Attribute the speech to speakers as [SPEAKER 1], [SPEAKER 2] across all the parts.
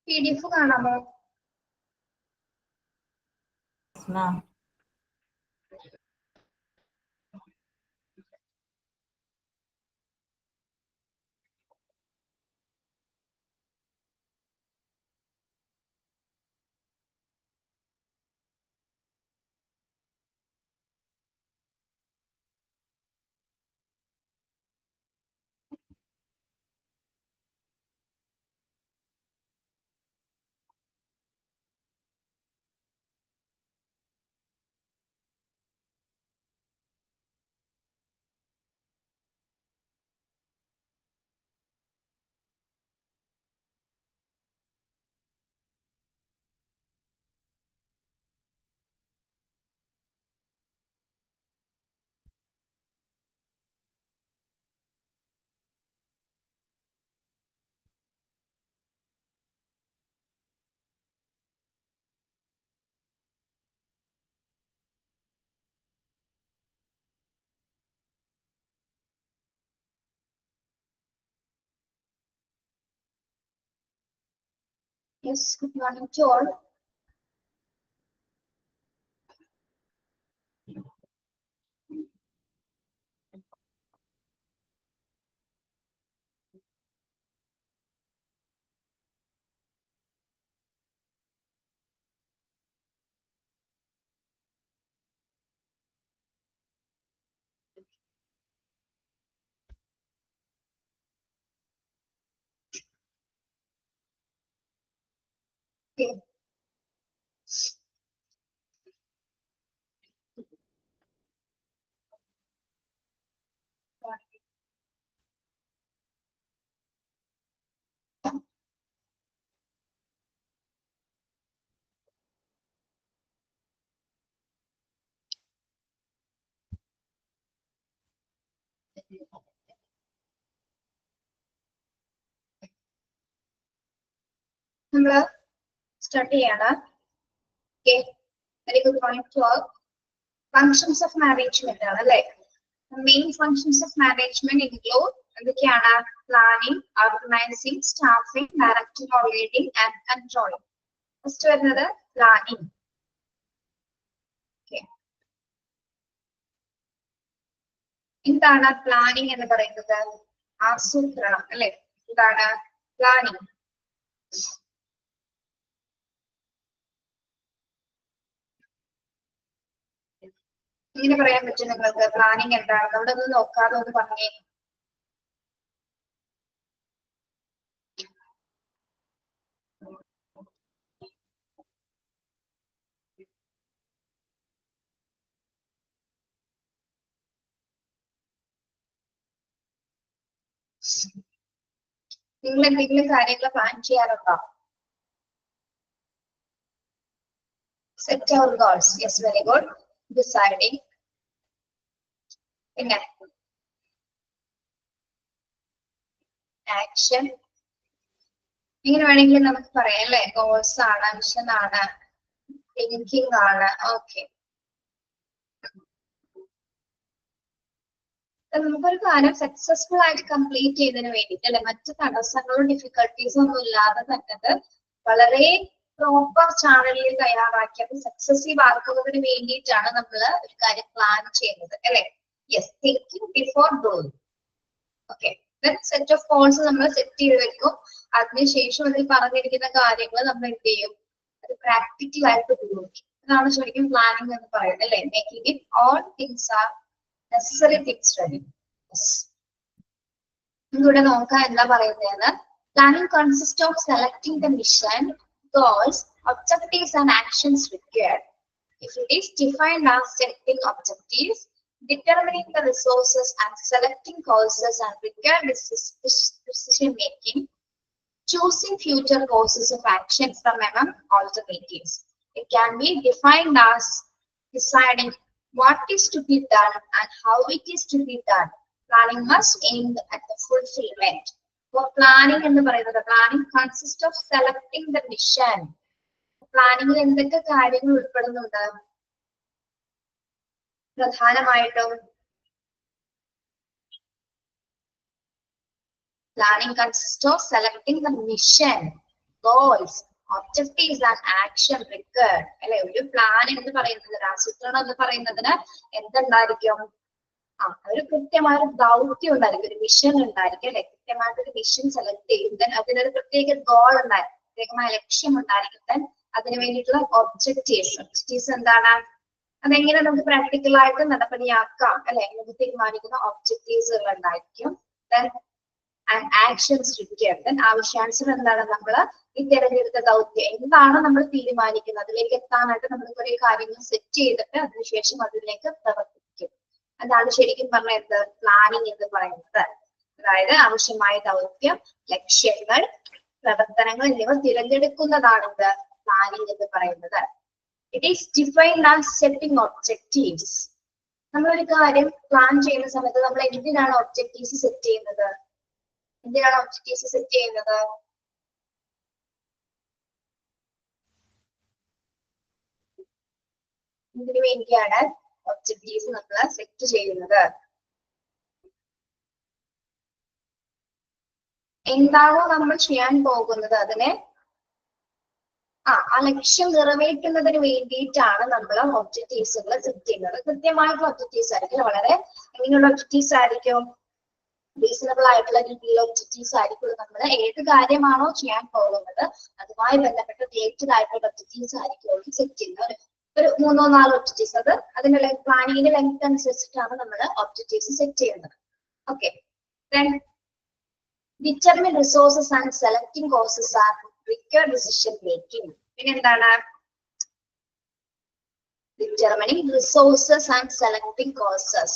[SPEAKER 1] PDF കാണാമോ? Yes, good morning to all. Okay. നമ്മള് start ചെയ്യാണ്. Okay. Very good morning to all. Functions of management ആണ് അല്ലേ? Main functions of management include എന്തൊക്കെയാണ്? Planning, organizing, staffing, directing or leading and controlling. First വരുന്നത് planning. Okay. എന്താണ് planning എന്ന് പറയുന്നത്? ആസൂത്രണം അല്ലെ? എന്താണ് പ്ലാനിങ്? ഇങ്ങനെ പറയാൻ പറ്റും നിങ്ങൾക്ക് പ്ലാനിങ് എന്താണ്? അവിടെ ഒന്ന് നോക്കാതെ ഒന്ന് പറഞ്ഞേ. നിങ്ങൾ എന്തെങ്കിലും കാര്യങ്ങൾ പ്ലാൻ ചെയ്യാറുണ്ടോ? Set our goals. Yes, very good. Deciding. പിന്നെ ആക്ഷൻ. ഇങ്ങനെ വേണമെങ്കിൽ നമുക്ക് പറയാം അല്ലെ? ഗോൾസ് ആണ്, മിഷൻ ആണ്, തിങ്കിങ് ആണ്. ഓക്കെ. നമുക്കൊരു കാര്യം സക്സസ്ഫുൾ ആയിട്ട് കംപ്ലീറ്റ് ചെയ്യുന്നതിന് വേണ്ടിയിട്ട് അല്ലെ, മറ്റു തടസ്സങ്ങളും ഡിഫിക്കൽട്ടീസും ഒന്നും ഇല്ലാതെ തന്നെ വളരെ പ്രോപ്പർ ചാനലിൽ തയ്യാറാക്കിയത് സക്സസീവ് ആക്കുന്നതിന് വേണ്ടിയിട്ടാണ് നമ്മൾ ഒരു കാര്യം പ്ലാൻ ചെയ്യുന്നത് അല്ലെ? Yes, thinking before doing. Okay. Set of goals നമ്മൾ സെറ്റ് ചെയ്ത് വെക്കും. അതിനുശേഷം അതിൽ പറഞ്ഞിരിക്കുന്ന കാര്യങ്ങൾ നമ്മൾ എന്ത് ചെയ്യും? അത് പ്രാക്ടിക്കൽ ആയിട്ട് ഉപയോഗിക്കും. അതാണ് ശരിക്കും പ്ലാനിങ് എന്ന് പറയുന്നത് അല്ലെ? Making it all things are necessary things ready. Yes. ഇവിടെ നോക്കാം എന്താ പറയുന്നതെന്ന്. Planning consists of selecting the mission, goals, objectives and actions required. If it is defined as setting objectives, determining the resources and selecting causes and required decision making, choosing future courses of action from among alternatives. It can be defined as deciding what is to be done and how it is to be done. Planning must aim at the fulfillment. Planning എന്ന് പറയുന്നത്, planning consist of selecting the mission. പ്ലാനിങ്ങിൽ എന്തൊക്കെ കാര്യങ്ങൾ ഉൾപ്പെടുന്നുണ്ട്? പ്രധാനമായിട്ടും planning consists of selecting the mission, goals, objectives and action required. അല്ലെ, ഒരു plan എന്ന് പറയുന്നത്, ആസൂത്രണം എന്ന് പറയുന്നതിന് എന്തുണ്ടായിരിക്കും? ഒരു കൃത്യമായ ഒരു ദൗത്യം ഉണ്ടായിരിക്കും, ഒരു മിഷൻ ഉണ്ടായിരിക്കും അല്ലെ. കൃത്യമായിട്ടൊരു മിഷൻ സെലക്ട് ചെയ്യും, അതിനൊരു പ്രത്യേക ഗോൾ ഉണ്ടായിരിക്കും, പ്രത്യേകമായ ലക്ഷ്യം ഉണ്ടായിരിക്കും, അതിന് വേണ്ടിയിട്ടുള്ള ഒബ്ജക്റ്റീവ്സ് എന്താണ്, അതെങ്ങനെ നമുക്ക് പ്രാക്ടിക്കൽ ആയിട്ട് നടപടിയാക്കാം അല്ലെ എന്ന് തീരുമാനിക്കുന്ന ഒബ്ജക്റ്റീവ്സുകൾ ഉണ്ടായിരിക്കും. And actions required. ആവശ്യാനുസരണം എന്താണ്, നമ്മൾ ഈ തിരഞ്ഞെടുത്ത ദൗത്യം എന്താണ് നമ്മൾ തീരുമാനിക്കുന്നത്, അതിലേക്ക് എത്താനായിട്ട് നമ്മൾ കുറെ കാര്യങ്ങൾ സെറ്റ് ചെയ്തിട്ട് അതിനുശേഷം അതിലേക്ക് പ്രവർത്തിക്കും. അതാണ് ശരിക്കും പറഞ്ഞത് പ്ലാനിങ് എന്ന് പറയുന്നത്. അതായത് ആവശ്യമായ ദൗത്യം, ലക്ഷ്യങ്ങൾ, പ്രവർത്തനങ്ങൾ എന്നിവ തിരഞ്ഞെടുക്കുന്നതാണ് പ്ലാനിങ് എന്ന് പറയുന്നത്. It is defined as setting objectives. നമ്മളൊരു കാര്യം പ്ലാൻ ചെയ്യുന്ന സമയത്ത് നമ്മൾ എന്തിനാണ് ഒബ്ജക്റ്റീവ്സ് സെറ്റ് ചെയ്യുന്നത്? എന്തിനാണ് ഒബ്ജക്റ്റീവ്സ് സെറ്റ് ചെയ്യുന്നത്? ഇതിനു വേണ്ടിയാണ് ഒബ്ജക്റ്റീവ്സ് നമ്മൾ സെറ്റ് ചെയ്യുന്നത്. എന്താണോ നമ്മൾ ചെയ്യാൻ പോകുന്നത് അതിനെ ആ ലക്ഷ്യം നിറവേറ്റുന്നതിന് വേണ്ടിയിട്ടാണ് നമ്മൾ ഒബ്ജക്റ്റീവ്സുകൾ സെറ്റ് ചെയ്യുന്നത്. കൃത്യമായിട്ടുള്ള ഒബ്ജക്റ്റീവ്സ് ആയിരിക്കും. വളരെ എങ്ങനെയുള്ള ഒബ്ജക്റ്റീവ്സ് ആയിരിക്കും? റീസണബിൾ ആയിട്ടുള്ള രീതിയിലുള്ള ഒബ്ജക്റ്റീവ്സ് ആയിരിക്കും. നമ്മൾ ഏത് കാര്യമാണോ ചെയ്യാൻ പോകുന്നത് അതുമായി ബന്ധപ്പെട്ട റിലേറ്റഡ് ആയിട്ടുള്ള ഒബ്ജക്റ്റീവ്സ് ആയിരിക്കും സെറ്റ് ചെയ്യുന്നത്. ഒരു 3-4 ഒബ്ജക്റ്റീവ്സ്, അത് അതിന്റെ പ്ലാനിങ്ങിന്റെ ലെങ്ത് അനുസരിച്ചിട്ടാണ് നമ്മൾ ഒബ്ജക്റ്റീവ്സ് സെറ്റ് ചെയ്യുന്നത്. Okay, then determine resources and selecting courses are required decision making. പിന്നെ എന്താണ് determining resources and selecting courses?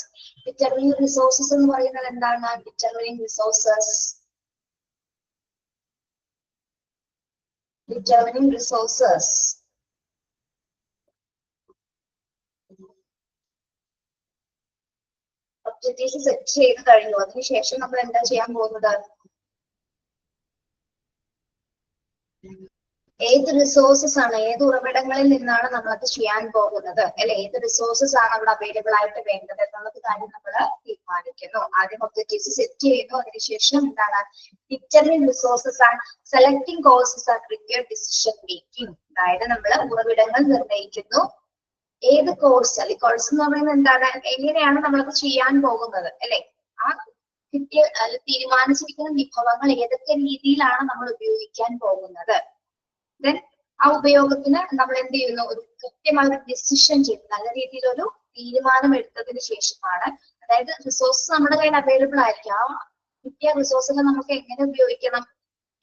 [SPEAKER 1] Determining resources എന്ന് പറയുന്നത് എന്താണ്? determining resources ഒബ്ജക്റ്റീവ്സ് സെറ്റ് ചെയ്ത് കഴിഞ്ഞു. അതിനുശേഷം നമ്മൾ എന്താ ചെയ്യാൻ പോകുന്നത്? ഏത് റിസോഴ്സസ് ആണ്, ഏത് ഉറവിടങ്ങളിൽ നിന്നാണ് നമ്മളത് ചെയ്യാൻ പോകുന്നത് അല്ലെ, ഏത് റിസോഴ്സസ് ആണ് അവിടെ അവൈലബിൾ ആയിട്ട് വേണ്ടത് എന്നുള്ളത് കാര്യം നമ്മൾ തീരുമാനിക്കുന്നു. ആദ്യം ഒബ്ജക്റ്റീവ്സ് സെറ്റ് ചെയ്യുന്നു, അതിനുശേഷം എന്താണ് determine resources and selecting courses are required decision making. അതായത് നമ്മൾ ഉറവിടങ്ങൾ നിർണ്ണയിക്കുന്നു, ഏത് കോഴ്സ് അല്ലെ, കോഴ്സ് എന്ന് പറയുന്നത് എന്താണ്, എങ്ങനെയാണ് നമ്മളത് ചെയ്യാൻ പോകുന്നത് അല്ലെ, ആ കിട്ടിയ തീരുമാനിച്ചിരിക്കുന്ന വിഭവങ്ങൾ ഏതൊക്കെ രീതിയിലാണ് നമ്മൾ ഉപയോഗിക്കാൻ പോകുന്നത്. ദെൻ ആ ഉപയോഗത്തിന് നമ്മൾ എന്ത് ചെയ്യുന്നു, ഒരു കൃത്യമായ ഒരു ഡിസിഷൻ ചെയ്തു, നല്ല രീതിയിലൊരു തീരുമാനം എടുത്തതിന് ശേഷമാണ്, അതായത് റിസോഴ്സ് നമ്മുടെ കയ്യിൽ അവൈലബിൾ ആയിരിക്കും, ആ കിട്ടിയ റിസോഴ്സുകൾ നമുക്ക് എങ്ങനെ ഉപയോഗിക്കണം,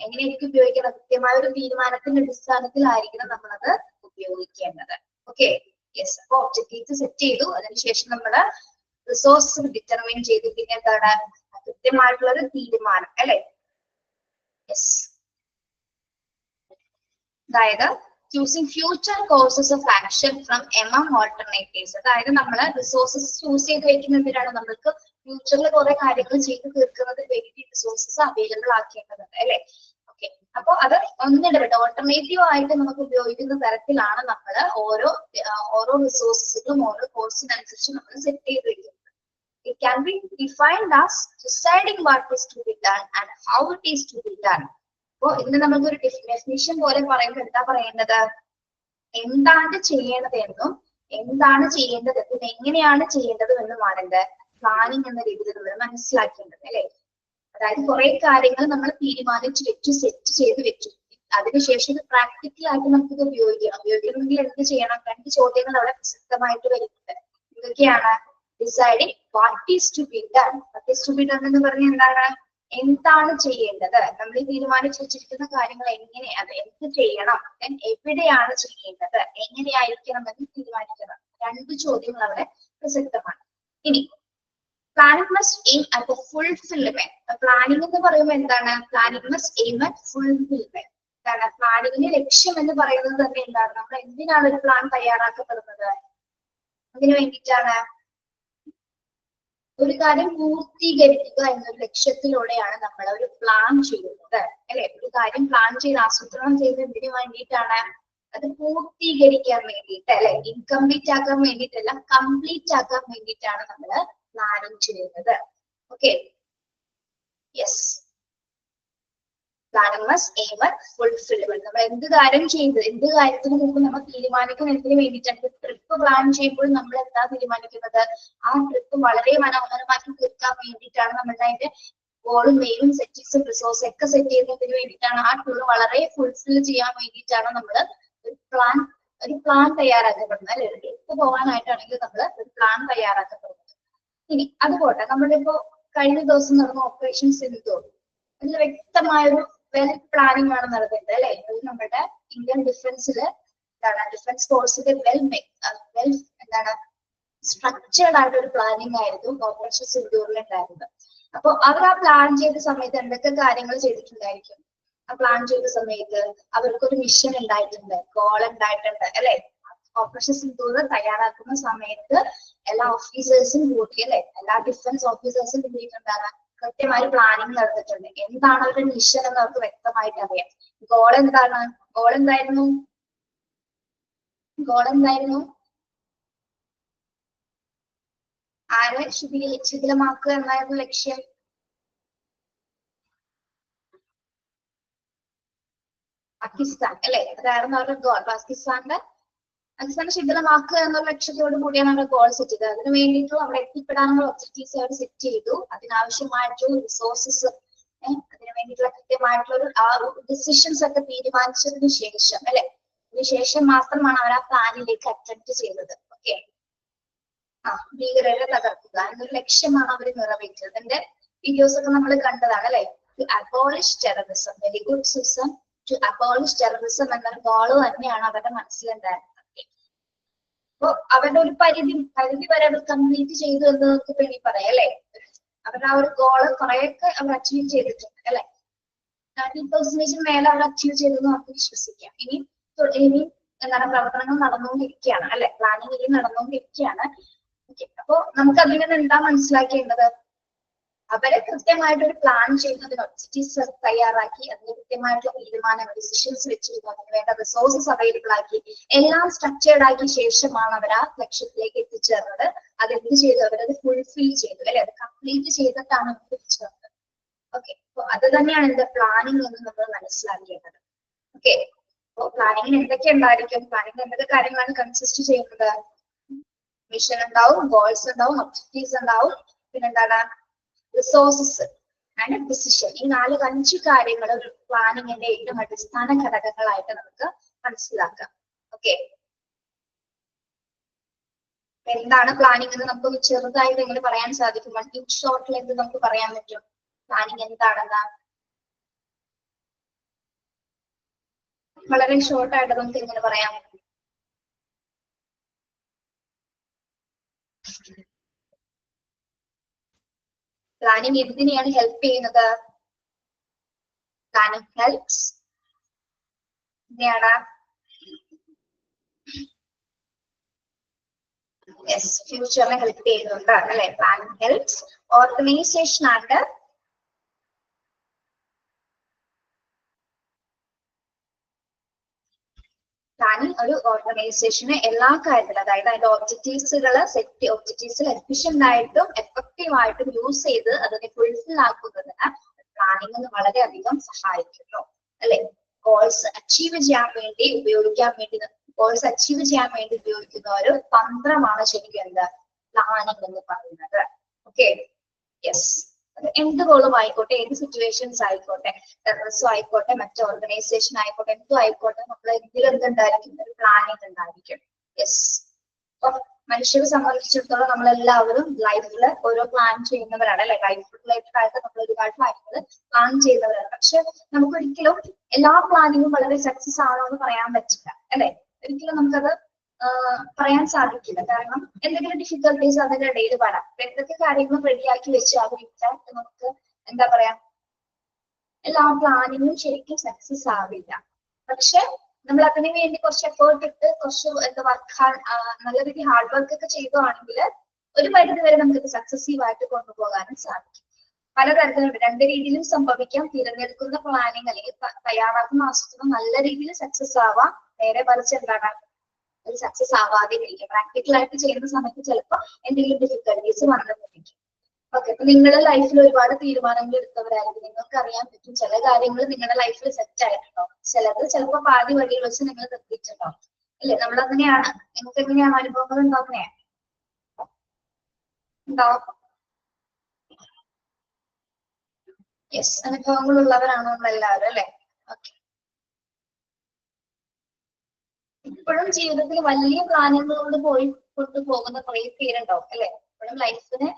[SPEAKER 1] എങ്ങനെയായിരിക്കും ഉപയോഗിക്കണം, കൃത്യമായ ഒരു തീരുമാനത്തിന്റെ അടിസ്ഥാനത്തിലായിരിക്കണം നമ്മളത് ഉപയോഗിക്കേണ്ടത്. Okay, yes. അപ്പൊ ഒബ്ജക്റ്റീവ്സ് സെറ്റ് ചെയ്തു, അതിനുശേഷം നമ്മള് റിസോഴ്സ് ഡിറ്റർമിൻ ചെയ്തു, പിന്നെ എന്താണ് കൃത്യമായിട്ടുള്ള ഒരു തീരുമാനം അല്ലെ. യെസ്, അതായത് choosing future courses of action from among alternatives. അതായത് നമ്മൾ റിസോഴ്സസ് ചൂസ് ചെയ്ത് വെക്കുന്നതിനാണ് നമ്മൾക്ക് ഫ്യൂച്ചറിൽ കുറെ കാര്യങ്ങൾ ചെയ്ത് തീർക്കുന്നതിന് വേണ്ടി റിസോഴ്സസ് അവൈലബിൾ ആക്കേണ്ടതുണ്ട് അല്ലെ. ഓക്കെ, അപ്പൊ അത് ഒന്നിടപെട്ട് ഓൾട്ടർനേറ്റീവ് ആയിട്ട് നമുക്ക് ഉപയോഗിക്കുന്ന തരത്തിലാണ് നമ്മൾ ഓരോ റിസോഴ്സസുകളും ഓരോ കോഴ്സിനനുസരിച്ച് നമ്മൾ സെറ്റ് ചെയ്ത് വെക്കുന്നത്. It can be defined as deciding what is to be done and how it is to be done. അപ്പോ ഇതിന് നമുക്കൊരു ഡെഫിനിഷൻ പോലെ പറയുമ്പോൾ എന്താ പറയേണ്ടത്, എന്താണ് ചെയ്യേണ്ടത് എന്നും എന്താണ് ചെയ്യേണ്ടത് എന്നും എങ്ങനെയാണ് ചെയ്യേണ്ടത് എന്നുമാണ് എന്ത് പ്ലാനിങ് എന്ന രീതിയിൽ നമ്മൾ മനസ്സിലാക്കേണ്ടത് അല്ലെ. അതായത് കുറെ കാര്യങ്ങൾ നമ്മൾ തീരുമാനിച്ചു വെച്ചു, സെറ്റ് ചെയ്ത് വെച്ചു, അതിനുശേഷം ഇത് പ്രാക്ടിക്കൽ ആയിട്ട് നമുക്കിത് ഉപയോഗിക്കണമെങ്കിൽ എന്ത് ചെയ്യണം? 2 ചോദ്യങ്ങൾ അവിടെ പ്രസക്തമായിട്ട് വരുന്നുണ്ട്. എന്തൊക്കെയാണ്? Deciding what is to be done. What is to be done എന്ന് പറഞ്ഞാൽ എന്താണ്, എന്താണ് ചെയ്യേണ്ടത്, നമ്മൾ തീരുമാനിച്ചു വെച്ചിരിക്കുന്ന കാര്യങ്ങൾ എങ്ങനെ, അത് എന്ത് ചെയ്യണം, എവിടെയാണ് ചെയ്യേണ്ടത്, എങ്ങനെയായിരിക്കണം എന്ന് തീരുമാനിക്കണം. 2 ചോദ്യങ്ങൾ അവിടെ പ്രസക്തമാണ്. ഇനി planning must aim at fulfilment. Planning എന്ന് പറയുമ്പോൾ എന്താണ്? Planning must aim at fulfilment. എന്താണ് പ്ലാനിങ്ങിന്റെ ലക്ഷ്യം എന്ന് പറയുന്നത് തന്നെ എന്താണ്? നമ്മൾ എന്തിനാണ് ഒരു പ്ലാൻ തയ്യാറാക്കപ്പെടുന്നത്? അതിനു വേണ്ടിയിട്ടാണ് ഒരു കാര്യം പൂർത്തീകരിക്കുക എന്നൊരു ലക്ഷ്യത്തിലൂടെയാണ് നമ്മൾ ഒരു പ്ലാൻ ചെയ്യുന്നത് അല്ലെ. ഒരു കാര്യം പ്ലാൻ ചെയ്ത് ആസൂത്രണം ചെയ്ത് എന്തിനു വേണ്ടിയിട്ടാണ്? അത് പൂർത്തീകരിക്കാൻ വേണ്ടിയിട്ട് അല്ലെ. ഇൻകംപ്ലീറ്റ് ആക്കാൻ വേണ്ടിയിട്ടല്ല, കംപ്ലീറ്റ് ആക്കാൻ വേണ്ടിയിട്ടാണ് നമ്മൾ പ്ലാനിങ് ചെയ്യുന്നത്. Okay, yes. Planning must aim at fulfilment. നമ്മൾ എന്ത് കാര്യം ചെയ്ത് എന്ത് കാര്യത്തിന് മുമ്പ് നമ്മൾ തീരുമാനിക്കുന്ന എന്തിനു വേണ്ടിയിട്ടാണ്? ട്രിപ്പ് പ്ലാൻ ചെയ്യുമ്പോൾ നമ്മൾ എന്താ തീരുമാനിക്കുന്നത്? ആ ട്രിപ്പ് വളരെ മനോഹരമാക്കി തീർക്കാൻ വേണ്ടിയിട്ടാണ് നമ്മൾ അതിന്റെ ഗോളും മെയിനും സെറ്റിങ്സും റിസോഴ്സും ഒക്കെ സെറ്റ് ചെയ്യുന്നതിന് വേണ്ടിയിട്ടാണ്. ആ ടൂർ വളരെ ഫുൾഫിൽ ചെയ്യാൻ വേണ്ടിയിട്ടാണ് നമ്മൾ ഒരു പ്ലാൻ തയ്യാറാക്കപ്പെടുന്നത് അല്ലെ. ഒരു ട്രിപ്പ് പോകാനായിട്ടാണെങ്കിൽ നമ്മൾ ഒരു പ്ലാൻ തയ്യാറാക്കപ്പെടുന്നത്. ഇനി അതുപോട്ടെ, നമ്മളിപ്പോ കഴിഞ്ഞ ദിവസം നടന്ന ഓപ്പറേഷൻ സിന്ദൂർ, അതിൽ വ്യക്തമായൊരു വെൽ പ്ലാനിങ് ആണ് നടന്നത് അല്ലെ. അത് നമ്മുടെ ഇന്ത്യൻ ഡിഫൻസില് ഡിഫൻസ് ഫോഴ്സിന്റെ വെൽ എന്താണ് സ്ട്രക്ചേർഡ് ആയിട്ട് ഒരു പ്ലാനിങ് ആയിരുന്നു ഓപ്പറേഷൻ സിന്ദൂറിൽ ഉണ്ടായിരുന്നത്. അപ്പൊ അവർ ആ പ്ലാൻ ചെയ്ത സമയത്ത് എന്തൊക്കെ കാര്യങ്ങൾ ചെയ്തിട്ടുണ്ടായിരിക്കും? ആ പ്ലാൻ ചെയ്ത സമയത്ത് അവർക്കൊരു മിഷൻ ഉണ്ടായിട്ടുണ്ട്, ഗോൾ ഉണ്ടായിട്ടുണ്ട് അല്ലെ. ഓപ്പറേഷൻ സിന്ദൂർ തയ്യാറാക്കുന്ന സമയത്ത് എല്ലാ ഓഫീസേഴ്സും കൂടി അല്ലെ, എല്ലാ ഡിഫൻസ് ഓഫീസേഴ്സും കൂടിയിട്ടുണ്ടാകാൻ കൃത്യമായി പ്ലാനിങ് നടന്നിട്ടുണ്ട്. എന്താണ് അവരുടെ മിഷൻ എന്ന് അവർക്ക് വ്യക്തമായിട്ട് അറിയാം. ഗോൾ എന്താണ്? ഗോൾ എന്തായിരുന്നു? ആരെ ശിഥിലമാക്കുക എന്നായിരുന്നു ലക്ഷ്യം. പാകിസ്ഥാൻ അല്ലെ, അതായിരുന്നു അവരുടെ ഗോൾ. പാകിസ്ഥാനെ ശിഥിലമാക്കുക എന്നുള്ള ലക്ഷ്യത്തോടു കൂടിയാണ് അവരുടെ ഗോൾ സെറ്റ് ചെയ്തത്. അതിന് വേണ്ടിയിട്ടും അവിടെ എത്തിപ്പെടാനുള്ള ഒബ്ജക്റ്റീവ്സ് അവർ സെറ്റ് ചെയ്തു. അതിനാവശ്യമായിട്ടുള്ള റിസോഴ്സസ്, അതിന് വേണ്ടിയിട്ടുള്ള കൃത്യമായിട്ടുള്ള ഡിസിഷൻസ് ഒക്കെ തീരുമാനിച്ചതിന് ശേഷം അല്ലെ, അതിനുശേഷം മാത്രമാണ് അവർ ആ പ്ലാനിലേക്ക് അറ്റംപ്റ്റ് ചെയ്തത്. ഓക്കെ, ഭീകരരെ തകർക്കുക എന്നൊരു ലക്ഷ്യമാണ് അവർ നിറവേറ്റത്. അതിന്റെ വീഡിയോസ് ഒക്കെ നമ്മൾ കണ്ടതാണ് അല്ലെ. To abolish terrorism. Very good Susan. To abolish terrorism എന്നൊരു ഗോള് തന്നെയാണ് അവരുടെ മനസ്സിലുണ്ടായിരുന്നത്. അപ്പൊ അവരുടെ ഒരു പരിധി വരെ അവർ കംപ്ലീറ്റ് ചെയ്തു എന്ന് നമുക്ക് വേണ്ടി പറയാം അല്ലെ. അവരുടെ ആ ഒരു ഗോള് കുറെയൊക്കെ അവർ അച്ചീവ് ചെയ്തിട്ടുണ്ട് അല്ലെ. 90% മേലെ അവർ അച്ചീവ് ചെയ്തെന്ന് നമുക്ക് വിശ്വസിക്കാം. ഇനി എന്താണ് പ്രവർത്തനങ്ങൾ നടന്നുകൊണ്ടിരിക്കുകയാണ് അല്ലെ. പ്ലാനിങ് ഇനി നടന്നുകൊണ്ടിരിക്കുകയാണ്. അപ്പൊ നമുക്ക് അതിൽ നിന്ന് എന്താ മനസ്സിലാക്കേണ്ടത്? അവരെ കൃത്യമായിട്ട് ഒരു പ്ലാൻ ചെയ്യുന്നതിന് ഒബ്ജക്റ്റീവ്സ് തയ്യാറാക്കി അതിന് കൃത്യമായിട്ടുള്ള തീരുമാനങ്ങൾ ഡിസിഷൻസ് വെച്ചിരുന്നു, അതിന് വേണ്ട റിസോഴ്സസ് അവൈലബിൾ ആക്കി എല്ലാം സ്ട്രക്ചേർഡ് ആക്കിയ ശേഷമാണ് അവർ ആ ലക്ഷ്യത്തിലേക്ക് എത്തിച്ചേർന്നത്. അതെന്ത് ചെയ്തു? അവരത് ഫുൾഫിൽ ചെയ്തു അല്ലെ. അത് കംപ്ലീറ്റ് ചെയ്തിട്ടാണ് അവർ എത്തിച്ചേർന്നത്. ഓക്കെ, അപ്പൊ അത് തന്നെയാണ് എന്റെ പ്ലാനിങ് എന്ന് നമ്മൾ മനസ്സിലാക്കേണ്ടത്. ഓക്കെ, അപ്പൊ പ്ലാനിങ്ങിന് എന്തൊക്കെ ഉണ്ടായിരിക്കും? പ്ലാനിങ്ങിന് എന്തൊക്കെ കാര്യങ്ങളാണ് കൺസിസ്റ്റ് ചെയ്യുന്നത്? മിഷൻ ഉണ്ടാവും, ഗോൾസ് ഉണ്ടാവും, ഒബ്ജക്റ്റീവ്സ് ഉണ്ടാവും, പിന്നെന്താണ് റിസോഴ്സസ് ആൻഡ് ഡിസിഷൻ. ഈ 4-5 കാര്യങ്ങൾ ഒരു പ്ലാനിങ്ങിന്റെ ഏറ്റവും അടിസ്ഥാന ഘടകങ്ങളായിട്ട് നമുക്ക് മനസ്സിലാക്കാം. ഓക്കെ, എന്താണ് പ്ലാനിങ് എന്ന് നമുക്ക് ചെറുതായിട്ട് എങ്ങനെ പറയാൻ സാധിക്കും? ഇൻ ഷോർട്ടിൽ എന്ത് നമുക്ക് പറയാൻ പറ്റും? പ്ലാനിങ് എന്താണെന്ന് വളരെ ഷോർട്ടായിട്ട് നമുക്ക് എങ്ങനെ പറയാം? പ്ലാനിങ് എന്തിനെയാണ് ഹെൽപ്പ് ചെയ്യുന്നത്? പ്ലാനിങ് ഹെൽപ്സ് എന്തിനാണ്? യെസ്, ഫ്യൂച്ചറിനെ ഹെൽപ്പ് ചെയ്യുന്നുണ്ട് അല്ലെ. Planning helps organisation and planning ഒരു ഓർഗനൈസേഷന് എല്ലാ കാര്യത്തിലും, അതായത് അതിന്റെ ഒബ്ജക്റ്റീവ്സിൽ എഫിഷ്യന്റ് ആയിട്ടും എഫക്റ്റീവ് ആയിട്ടും യൂസ് ചെയ്ത് അതിനെ ഫുൾഫിൽ ആക്കുന്നതിന് പ്ലാനിങ് വളരെയധികം സഹായിക്കുന്നു അല്ലെ. ഗോൾസ് അച്ചീവ് ചെയ്യാൻ വേണ്ടി ഉപയോഗിക്കുന്ന ഒരു തന്ത്രമാണ് ശരിക്കും എന്താ പ്ലാനിങ് എന്ന് പറയുന്നത്. Okay, yes. എന്ത് ഗോളും ആയിക്കോട്ടെ, ഏത് സിറ്റുവേഷൻസ് ആയിക്കോട്ടെ, ടെററിസം ആയിക്കോട്ടെ, മറ്റു ഓർഗനൈസേഷൻ ആയിക്കോട്ടെ, എന്തും ആയിക്കോട്ടെ, നമ്മൾ എന്തുണ്ടായിരിക്കും? ഒരു പ്ലാനിങ് ഉണ്ടായിരിക്കും. യെസ്, അപ്പൊ മനുഷ്യരെ സംബന്ധിച്ചിടത്തോളം നമ്മളെല്ലാവരും ലൈഫിൽ ഓരോ പ്ലാൻ ചെയ്യുന്നവരാണ് അല്ലെ. ലൈഫ് റിലേറ്റഡ് ആയിട്ട് നമ്മൾ ഒരുപാട് കാര്യങ്ങൾ പ്ലാൻ ചെയ്യുന്നവരാണ്. പക്ഷെ നമുക്കൊരിക്കലും എല്ലാ പ്ലാനിങ്ങും വളരെ സക്സസ് ആണോ എന്ന് പറയാൻ പറ്റില്ല അല്ലെ. ഒരിക്കലും നമുക്കത് പറയാൻ സാധിക്കില്ല. കാരണം എന്തെങ്കിലും ഡിഫിക്കൽട്ടീസ് അതിന്റെ ഇടയിൽ വരാം. എന്തൊക്കെ കാര്യങ്ങളും റെഡിയാക്കി വെച്ച് അതിരിക്കാൻ നമുക്ക് എന്താ പറയാ, എല്ലാ പ്ലാനിങ്ങും ശരിക്കും സക്സസ് ആവില്ല. പക്ഷെ നമ്മൾ അതിനു വേണ്ടി കുറച്ച് എഫേർട്ട് ഇട്ട് കുറച്ച് നല്ല രീതിയിൽ ഹാർഡ് വർക്ക് ഒക്കെ ചെയ്തതാണെങ്കിൽ ഒരു പരിധി വരെ നമുക്ക് സക്സസീവ് ആയിട്ട് കൊണ്ടുപോകാനും സാധിക്കും. പലതരത്തിലുണ്ട്, രണ്ട് രീതിയിലും സംഭവിക്കാം. തിരഞ്ഞെടുക്കുന്ന പ്ലാനിങ് അല്ലെങ്കിൽ തയ്യാറാക്കുന്ന ആസൂത്രണം നല്ല രീതിയിൽ സക്സസ് ആവാം, നേരെ മറിച്ച് എന്താണ് അത് സക്സസ് ആവാതെ ഇരിക്കും. പ്രാക്ടിക്കലായിട്ട് ചെയ്യുന്ന സമയത്ത് ചിലപ്പോൾ എന്തെങ്കിലും ഡിഫിക്കൽട്ടീസ് വന്നിരിക്കും. ഓക്കെ, അപ്പൊ നിങ്ങളുടെ ലൈഫിൽ ഒരുപാട് തീരുമാനങ്ങൾ എടുത്തവരായിരിക്കും. നിങ്ങൾക്ക് അറിയാൻ പറ്റും ചില കാര്യങ്ങൾ നിങ്ങളുടെ ലൈഫിൽ സെറ്റ് ആയിട്ടുണ്ടാവും, ചിലത് ചിലപ്പോൾ പാതി വഴിയിൽ വെച്ച് നിങ്ങൾ നിർത്തിയിട്ടുണ്ടാവും അല്ലെ. നമ്മളങ്ങനെയാണ്. നിങ്ങൾക്ക് എങ്ങനെയാണ് അനുഭവങ്ങൾ ഉണ്ടാകുന്നേ? ഉണ്ടാവും. യെസ്, അനുഭവങ്ങൾ ഉള്ളവരാണോ നമ്മളെല്ലാവരും അല്ലെ? ഓക്കെ. ഇപ്പോഴും ജീവിതത്തിൽ വലിയ പ്ലാനുകളോട് കൊണ്ടുപോകുന്ന കുറെ പേരുണ്ടാവും അല്ലെ. ഇപ്പോഴും ലൈഫിനെ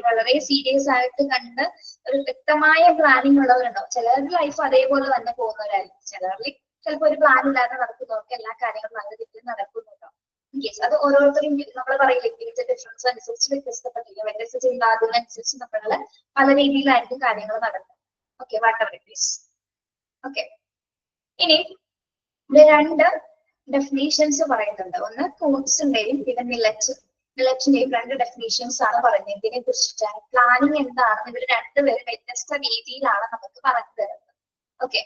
[SPEAKER 1] വളരെ സീരിയസ് ആയിട്ട് കണ്ട് ഒരു വ്യക്തമായ പ്ലാനിങ് ഉള്ളവരുണ്ടാവും. ചിലരുടെ ലൈഫ് അതേപോലെ തന്നെ പോകുന്നവരായിരിക്കും. ചിലരിൽ ചിലപ്പോൾ ഒരു പ്ലാൻ ഇല്ലാതെ നടക്കുന്നവർക്ക് എല്ലാ കാര്യങ്ങളും നല്ല രീതിയിൽ നടക്കുന്നുണ്ടാവും. യെസ്, അത് ഓരോരുത്തരും നമ്മൾ പറയില്ല ഇപ്പോഴത്തെ ഡിഫറൻസ് അനുസരിച്ച് വ്യത്യസ്തപ്പെട്ടിരിക്കും. വ്യത്യസ്ത ചിന്താഗതിനനുസരിച്ച് നമ്മള് പല രീതിയിലായിരിക്കും കാര്യങ്ങൾ നടക്കുന്നത്. Okay, what ever it is. Okay, ഇനി ഇവിടെ രണ്ട് ഡെഫിനേഷൻസ് പറയുന്നുണ്ട്. ഒന്ന് കോട്സിന്റെയും പിന്നെ മില്ലറ്റിന്റെയും രണ്ട് ഡെഫിനേഷൻസ് ആണ് പറയുന്നത്. ഇതിനെ കുറിച്ചിട്ടാണ് പ്ലാനിങ് എന്താണെന്ന് ഇവർ രണ്ടുപേരും വ്യത്യസ്ത രീതിയിലാണ് നമുക്ക് പറഞ്ഞു തരുന്നത്. ഓക്കെ,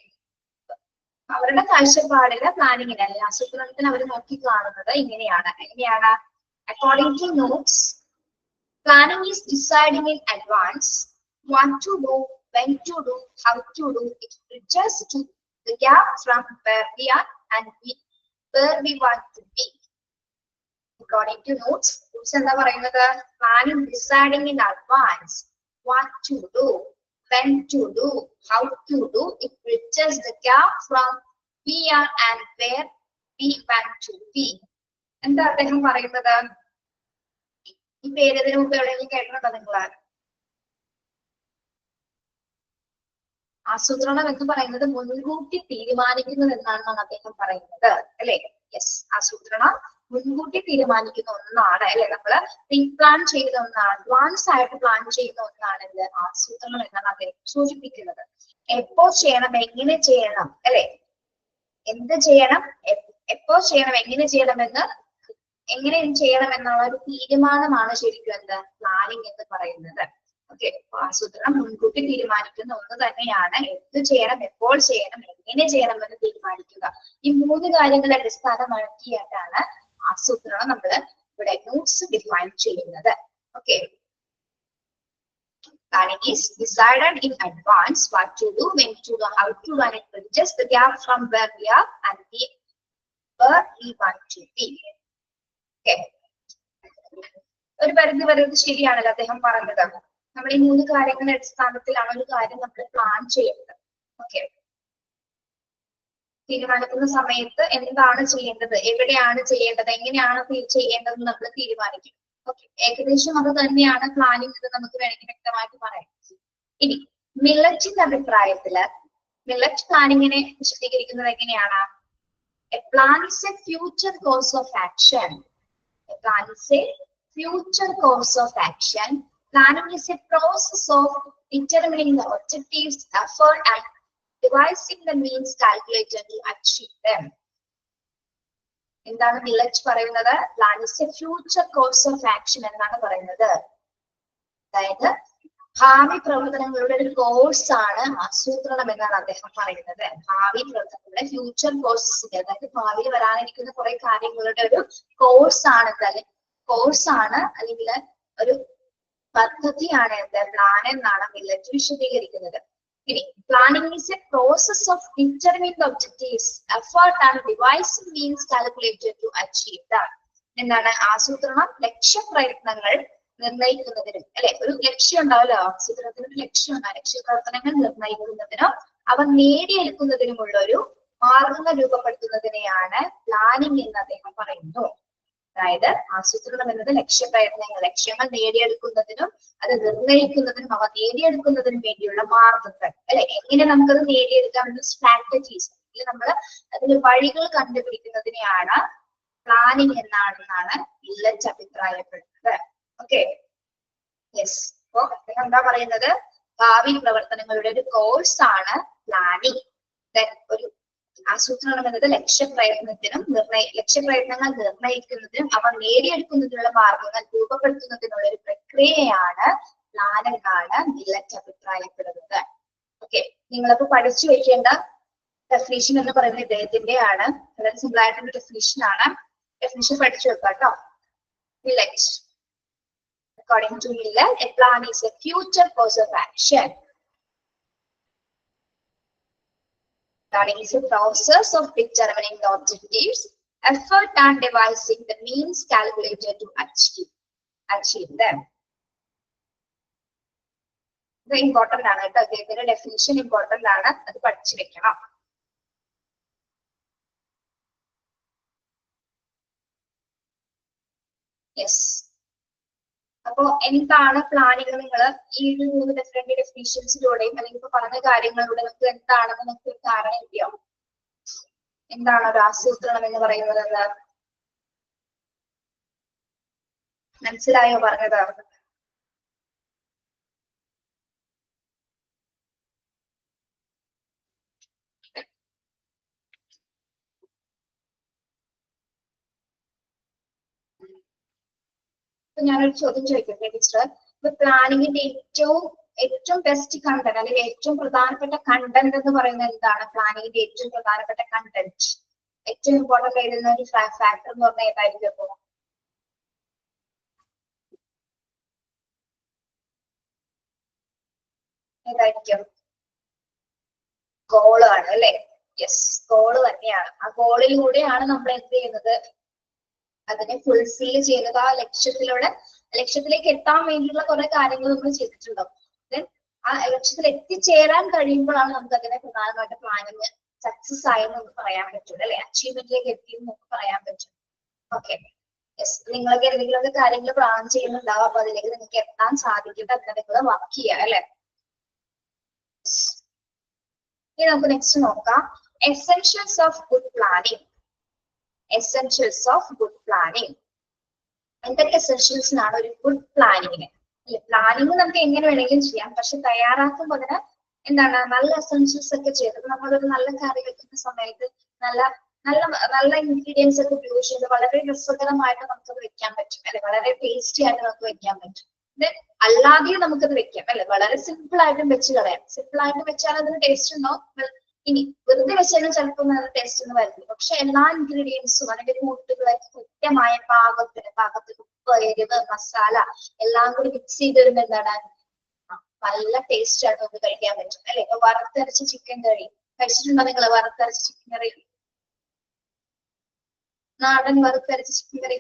[SPEAKER 1] അവരുടെ കാഴ്ചപ്പാടില് പ്ലാനിങ്ങിനെ അല്ലെങ്കിൽ ആസൂത്രണത്തിന് അവർ നോക്കി കാണുന്നത് എങ്ങനെയാണ് according to notes, planning is deciding in advance what to do, when to do, how to do. It bridges to the gap from where we are and where we want to be. According to notes എന്താ പറയുന്നത്? Planning, deciding in advance what to do, when to do, how to do. It bridges the gap from we are and where we want to be. എന്താ അദ്ദേഹം പറയുന്നത്? ഈ പേര് ഇതിനു മുമ്പ് എവിടെയെങ്കിലും കേട്ടിട്ടുണ്ടോ നിങ്ങൾ? ആസൂത്രണം എന്ന് പറയുന്നത് മുൻകൂട്ടി തീരുമാനിക്കുന്നത് എന്നാണ് അദ്ദേഹം പറയുന്നത് അല്ലെ. യെസ്, ആസൂത്രണം മുൻകൂട്ടി തീരുമാനിക്കുന്ന ഒന്നാണ് അല്ലെ. നമ്മള് പ്രീ പ്ലാൻ ചെയ്യുന്ന ഒന്നാണ്, അഡ്വാൻസ് ആയിട്ട് പ്ലാൻ ചെയ്യുന്ന ഒന്നാണ് എന്ത് ആസൂത്രണം എന്നാണ് അദ്ദേഹം സൂചിപ്പിക്കുന്നത്. എപ്പോ ചെയ്യണം, എങ്ങനെ ചെയ്യണം അല്ലെ, എന്ത് ചെയ്യണം, എപ്പോ ചെയ്യണം, എങ്ങനെ ചെയ്യണമെന്നുള്ള ഒരു തീരുമാനമാണ് ശരിക്കും എന്ത് പ്ലാനിങ് എന്ന് പറയുന്നത്. ഓക്കെ, ആസൂത്രണം മുൻകൂട്ടി തീരുമാനിക്കുന്ന ഒന്ന് തന്നെയാണ്. എന്ത് ചെയ്യണം, എപ്പോൾ ചെയ്യണം, എങ്ങനെ ചെയ്യണം എന്ന് തീരുമാനിക്കുക. ഈ മൂന്ന് കാര്യങ്ങളെ അടിസ്ഥാനമാക്കിയിട്ടാണ് ആസൂത്രണം നമ്മൾ ഇവിടെ നോട്ട്സ് ഡിഫൈൻ ചെയ്യുന്നത്. Okay, planning is decided in advance what to do, when to do, how to do, and it bridges the gap from where we are and where we want to be. Okay, ഒരു പരിധി വരെ ഇത് ശരിയാണല്ലോ അദ്ദേഹം പറഞ്ഞത്. നമ്മൾ ഈ മൂന്ന് കാര്യങ്ങളുടെ അടിസ്ഥാനത്തിലാണ് ഒരു കാര്യം നമ്മൾ പ്ലാൻ ചെയ്യുന്നത്. ഓക്കെ, തീരുമാനിക്കുന്ന സമയത്ത് എന്താണ് ചെയ്യേണ്ടത്, എവിടെയാണ് ചെയ്യേണ്ടത്, എങ്ങനെയാണ് ചെയ്യേണ്ടത് നമ്മൾ തീരുമാനിക്കും. ഓക്കെ, ഏകദേശം അത് തന്നെയാണ് പ്ലാനിങ് എന്ന് നമുക്ക് വേണമെങ്കിൽ വ്യക്തമായിട്ട് പറയാം. ഇനി മില്ലറ്റിന്റെ അഭിപ്രായത്തില് മില്ലറ്റ് പ്ലാനിങ്ങിനെ വിശദീകരിക്കുന്നത് എങ്ങനെയാണ്? A plan is A future course of action. A plan is A future course of action. Planning is a process of determining the objectives, effort, and devising the means calculated to achieve them. എന്താണ് millet പറയുന്നത്? Plan is A future course of action എന്നാണ് പറയുന്നത്. അതായത് ഭാവി പ്രവർത്തനങ്ങളുടെ ഒരു course ആണ് ആസൂത്രണം എന്നാണ് അദ്ദേഹം പറയുന്നത്. ഭാവി പ്രവർത്തനങ്ങളുടെ ഫ്യൂച്ചർ കോഴ്സിന്റെ, അതായത് ഭാവിയിൽ വരാനിരിക്കുന്ന കുറെ കാര്യങ്ങളുടെ ഒരു കോഴ്സ് ആണ് അല്ലെങ്കിൽ ഒരു പദ്ധതിയാണ് എന്ത് പ്ലാൻ എന്നാണ് മില്ലറ്റ് വിശദീകരിക്കുന്നത്. ഇനി planning is a process of determining the objectives, effort and devising means calculated to achieve that. എന്താണ് ആസൂത്രണം? ലക്ഷ്യപ്രയത്നങ്ങൾ നിർണ്ണയിക്കുന്നതിനും അല്ലെ, ഒരു ലക്ഷ്യം ഉണ്ടാവല്ലോ ആസൂത്രണത്തിന്, ഒരു ലക്ഷ്യമുണ്ടാവും. ലക്ഷ്യപ്രവർത്തനങ്ങൾ നിർണ്ണയിക്കുന്നതിനോ അവ നേടിയെടുക്കുന്നതിനുമുള്ള ഒരു മാർഗങ്ങൾ രൂപപ്പെടുത്തുന്നതിനെയാണ് പ്ലാനിങ് എന്ന് അദ്ദേഹം പറയുന്നു. അതായത് ആസൂത്രണം എന്നത് ലക്ഷ്യങ്ങൾ നേടിയെടുക്കുന്നതിനും അത് നിർണ്ണയിക്കുന്നതിനും അവ നേടിയെടുക്കുന്നതിനും വേണ്ടിയുള്ള മാർഗങ്ങൾ അല്ലെ, എങ്ങനെ നമുക്കത് നേടിയെടുക്കാമെന്ന സ്ട്രാറ്റജീസ്, അല്ലെങ്കിൽ നമ്മൾ അതിന് വഴികൾ കണ്ടുപിടിക്കുന്നതിനെയാണ് പ്ലാനിങ് എന്നാണെന്നാണ് മില്ലറ്റ് അഭിപ്രായപ്പെടുന്നത്. Okay, yes. അപ്പോ അദ്ദേഹം എന്താ പറയുന്നത്? ഭാവി പ്രവർത്തനങ്ങളുടെ ഒരു കോഴ്സ് ആണ് പ്ലാനിങ്. ഒരു ആസൂത്രണം എന്നത് ലക്ഷ്യപ്രയത്നങ്ങൾ നിർണ്ണയിക്കുന്നതിനും അവ നേടിയെടുക്കുന്നതിനുള്ള മാർഗങ്ങൾ രൂപപ്പെടുത്തുന്നതിനുള്ള ഒരു പ്രക്രിയയാണ് പ്ലാനിംഗ് ആണ് മില്ലറ്റ് അഭിപ്രായപ്പെടുന്നത്. ഓക്കെ, നിങ്ങളപ്പോ പഠിച്ചു വെക്കേണ്ട ഡെഫിനിഷൻ എന്ന് പറയുന്നത് ഇദ്ദേഹത്തിന്റെ ആണ്. വളരെ സിമ്പിൾ ആയിട്ടുള്ള ഡെഫിനിഷൻ ആണ്. ഡെഫിനിഷൻ പഠിച്ചു വെക്കാം കേട്ടോ. Millet, according to Millet, a plan is a future course of action. Planning is a process of determining the objectives, effort and devising the means calculated to achieve them. ഇത് important ആണ് കേട്ടോ. അദ്ദേഹത്തിന്റെ definition important ആണ്, അത് പഠിച്ചു വെക്കണം. Yes, അപ്പോ എന്താണ് പ്ലാനിങ്? നിങ്ങൾ ഈ ഒരു 3 ഡിഫറെന്റ് ഡെഫിനിഷൻസിലൂടെയും അല്ലെങ്കിൽ ഇപ്പൊ പറഞ്ഞ കാര്യങ്ങളിലൂടെ നമുക്ക് എന്താണെന്ന് നമുക്ക് ധാരണ കിട്ടിയോ? എന്താണ് ഒരു ആസൂത്രണം എന്ന് പറയുന്നത്? മനസ്സിലായോ പറഞ്ഞത്? ഞാനൊരു ചോദ്യം ചോദിക്കട്ടെ ടീച്ചർ. ഇപ്പൊ പ്ലാനിങ്ങിന്റെ ഏറ്റവും ബെസ്റ്റ് കണ്ടന്റ് അല്ലെങ്കിൽ ഏറ്റവും പ്രധാനപ്പെട്ട കണ്ടന്റ് എന്ന് പറയുന്നത് എന്താണ്? പ്ലാനിങ്ങിന്റെ ഏറ്റവും പ്രധാനപ്പെട്ട കണ്ടന്റ്, ഏറ്റവും ഇമ്പോർട്ടന്റ് ആയിരുന്ന ഒരു ഫാക്ടർ എന്ന് പറഞ്ഞാൽ ഏതായിരിക്കും? അപ്പോ ഏതായിരിക്കും? ഗോളാണ് അല്ലെ? യെസ്, ഗോള് തന്നെയാണ്. ആ ഗോളിലൂടെയാണ് നമ്മൾ എന്ത് ചെയ്യുന്നത്? അതിനെ ഫുൾഫിൽ ചെയ്യുന്നത്. ആ ലക്ഷ്യത്തിലേക്ക് എത്താൻ വേണ്ടിയുള്ള കുറെ കാര്യങ്ങൾ നമ്മൾ ചെയ്തിട്ടുണ്ടാവും. ദെൻ ആ ലക്ഷ്യത്തിൽ എത്തിച്ചേരാൻ കഴിയുമ്പോഴാണ് നമുക്ക് അതിനെ പ്രധാനമായിട്ട് പ്ലാനിങ് സക്സസ് ആയെന്ന് നമുക്ക് പറയാൻ പറ്റും അല്ലെ? അച്ചീവ്മെന്റിലേക്ക് എത്തിയെന്ന് നമുക്ക് പറയാൻ പറ്റും. ഓക്കെ, യെസ്, നിങ്ങളൊക്കെ എന്തെങ്കിലുമൊക്കെ കാര്യങ്ങൾ പ്ലാൻ ചെയ്യുന്നുണ്ടാവും. അപ്പൊ അതിലേക്ക് നിങ്ങൾക്ക് എത്താൻ സാധിക്കും. അതിനെ നിങ്ങൾ വർക്ക് ചെയ്യുക അല്ലെ? ഇനി നമുക്ക് നെക്സ്റ്റ് നോക്കാം. Essentials of good planning. Essentials of good planning. എന്തൊക്കെ എസെൻഷ്യൽസിനാണ് ഒരു ഗുഡ് പ്ലാനിങ്ങിന്? പ്ലാനിങ് നമുക്ക് എങ്ങനെ വേണമെങ്കിലും ചെയ്യാം, പക്ഷെ തയ്യാറാക്കുമ്പോൾ അതിന് എന്താണ് നല്ല എസെൻഷ്യൽസ് ഒക്കെ ചെയ്തത് നമ്മളൊരു നല്ല കറി വെക്കുന്ന സമയത്ത് നല്ല നല്ല നല്ല ഇൻഗ്രീഡിയൻസ് ഒക്കെ ഉപയോഗിച്ചത് വളരെ രസകരമായിട്ട് നമുക്കത് വെക്കാൻ പറ്റും അല്ലെ? വളരെ ടേസ്റ്റി ആയിട്ട് നമുക്ക് വെക്കാൻ പറ്റും. അല്ലാതെയും നമുക്കത് വെക്കാം അല്ലെ? വളരെ സിമ്പിൾ ആയിട്ടും വെച്ച് കളയാം. സിമ്പിൾ ആയിട്ട് വെച്ചാൽ അതിന് ടേസ്റ്റ് ഉണ്ടാവും. ഇനി വെറുതെ വെച്ചാലും ചിലപ്പോൾ നല്ല ടേസ്റ്റ് ഒന്നും വരുന്നില്ല. പക്ഷെ എല്ലാ ഇൻഗ്രീഡിയൻസും അല്ലെങ്കിൽ കൂട്ടുകളൊക്കെ കൃത്യമായ പാകത്തിന് ഉപ്പ്, എരിവ്, മസാല എല്ലാം കൂടി മിക്സ് ചെയ്ത് വരുമ്പോൾ എന്താണ് നല്ല ടേസ്റ്റ് ആയിട്ട് നമുക്ക് കഴിക്കാൻ പറ്റും അല്ലെ? ഇപ്പൊ വറുത്തരച്ച ചിക്കൻ കറി കഴിച്ചിട്ടുണ്ടോ നിങ്ങൾ? വറുത്തരച്ച ചിക്കൻ കറി, നാടൻ വറുത്തരച്ച ചിക്കൻ കറി.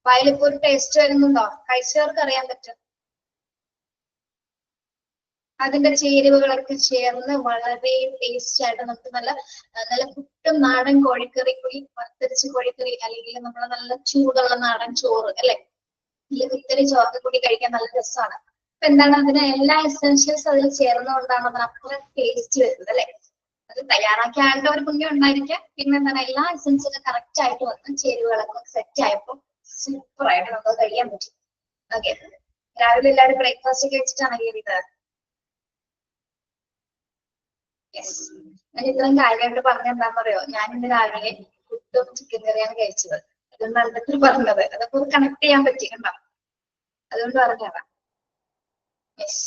[SPEAKER 1] വയലിപ്പോ ഒരു ടേസ്റ്റ് വരുന്നുണ്ടോ? കഴിച്ചവർക്ക് അറിയാൻ പറ്റും. അതിന്റെ ചേരുവകളൊക്കെ ചേർന്ന് വളരെ ടേസ്റ്റ് ആയിട്ട് നമുക്ക് നല്ല കുട്ടും നാടൻ കോഴിക്കറി കൂടി, വറുത്തരച്ച കോഴിക്കറി അല്ലെങ്കിൽ നമ്മളെ നല്ല ചൂടുള്ള നാടൻ ചോറ് അല്ലെ? ഇത്തിരി ചോറ് കൂടി കഴിക്കാൻ നല്ല രസമാണ്. അപ്പൊ എന്താണ് അതിന് എല്ലാ എസെൻഷ്യൽസ് അതിൽ ചേർന്നുകൊണ്ടാണ് അതിന് അത്ര ടേസ്റ്റ് വരുന്നത് അല്ലെ? അത് തയ്യാറാക്കിയ ആളുടെ ഒരു പുണ്യം ഉണ്ടായിരിക്കാം. പിന്നെ എന്താണ് എല്ലാ എസെൻസും കറക്റ്റ് ആയിട്ട് വന്ന് ചേരുവകളൊക്കെ സെറ്റ് ആയപ്പോ സൂപ്പർ ആയിട്ട് നമുക്ക് കഴിയാൻ പറ്റും. ഓക്കെ, രാവിലെ എല്ലാവരും ബ്രേക്ക്ഫാസ്റ്റ് ഒക്കെ വെച്ചിട്ടാണ് കയറിയത്. യെസ്, ഞാൻ ഇത്രയും കാര്യമായിട്ട് പറഞ്ഞ എന്താണെന്ന് അറിയോ? ഞാൻ ഇന്ന് രാവിലെ പുട്ടും ചിക്കൻ കറിയാണ് കഴിച്ചത്. അതുകൊണ്ടാണ് ഇതൊക്കെ പറഞ്ഞത്. അതൊക്കെ കണക്ട് ചെയ്യാൻ പറ്റിയിട്ടുണ്ടാവും, അതുകൊണ്ട് പറഞ്ഞതാ. യെസ്,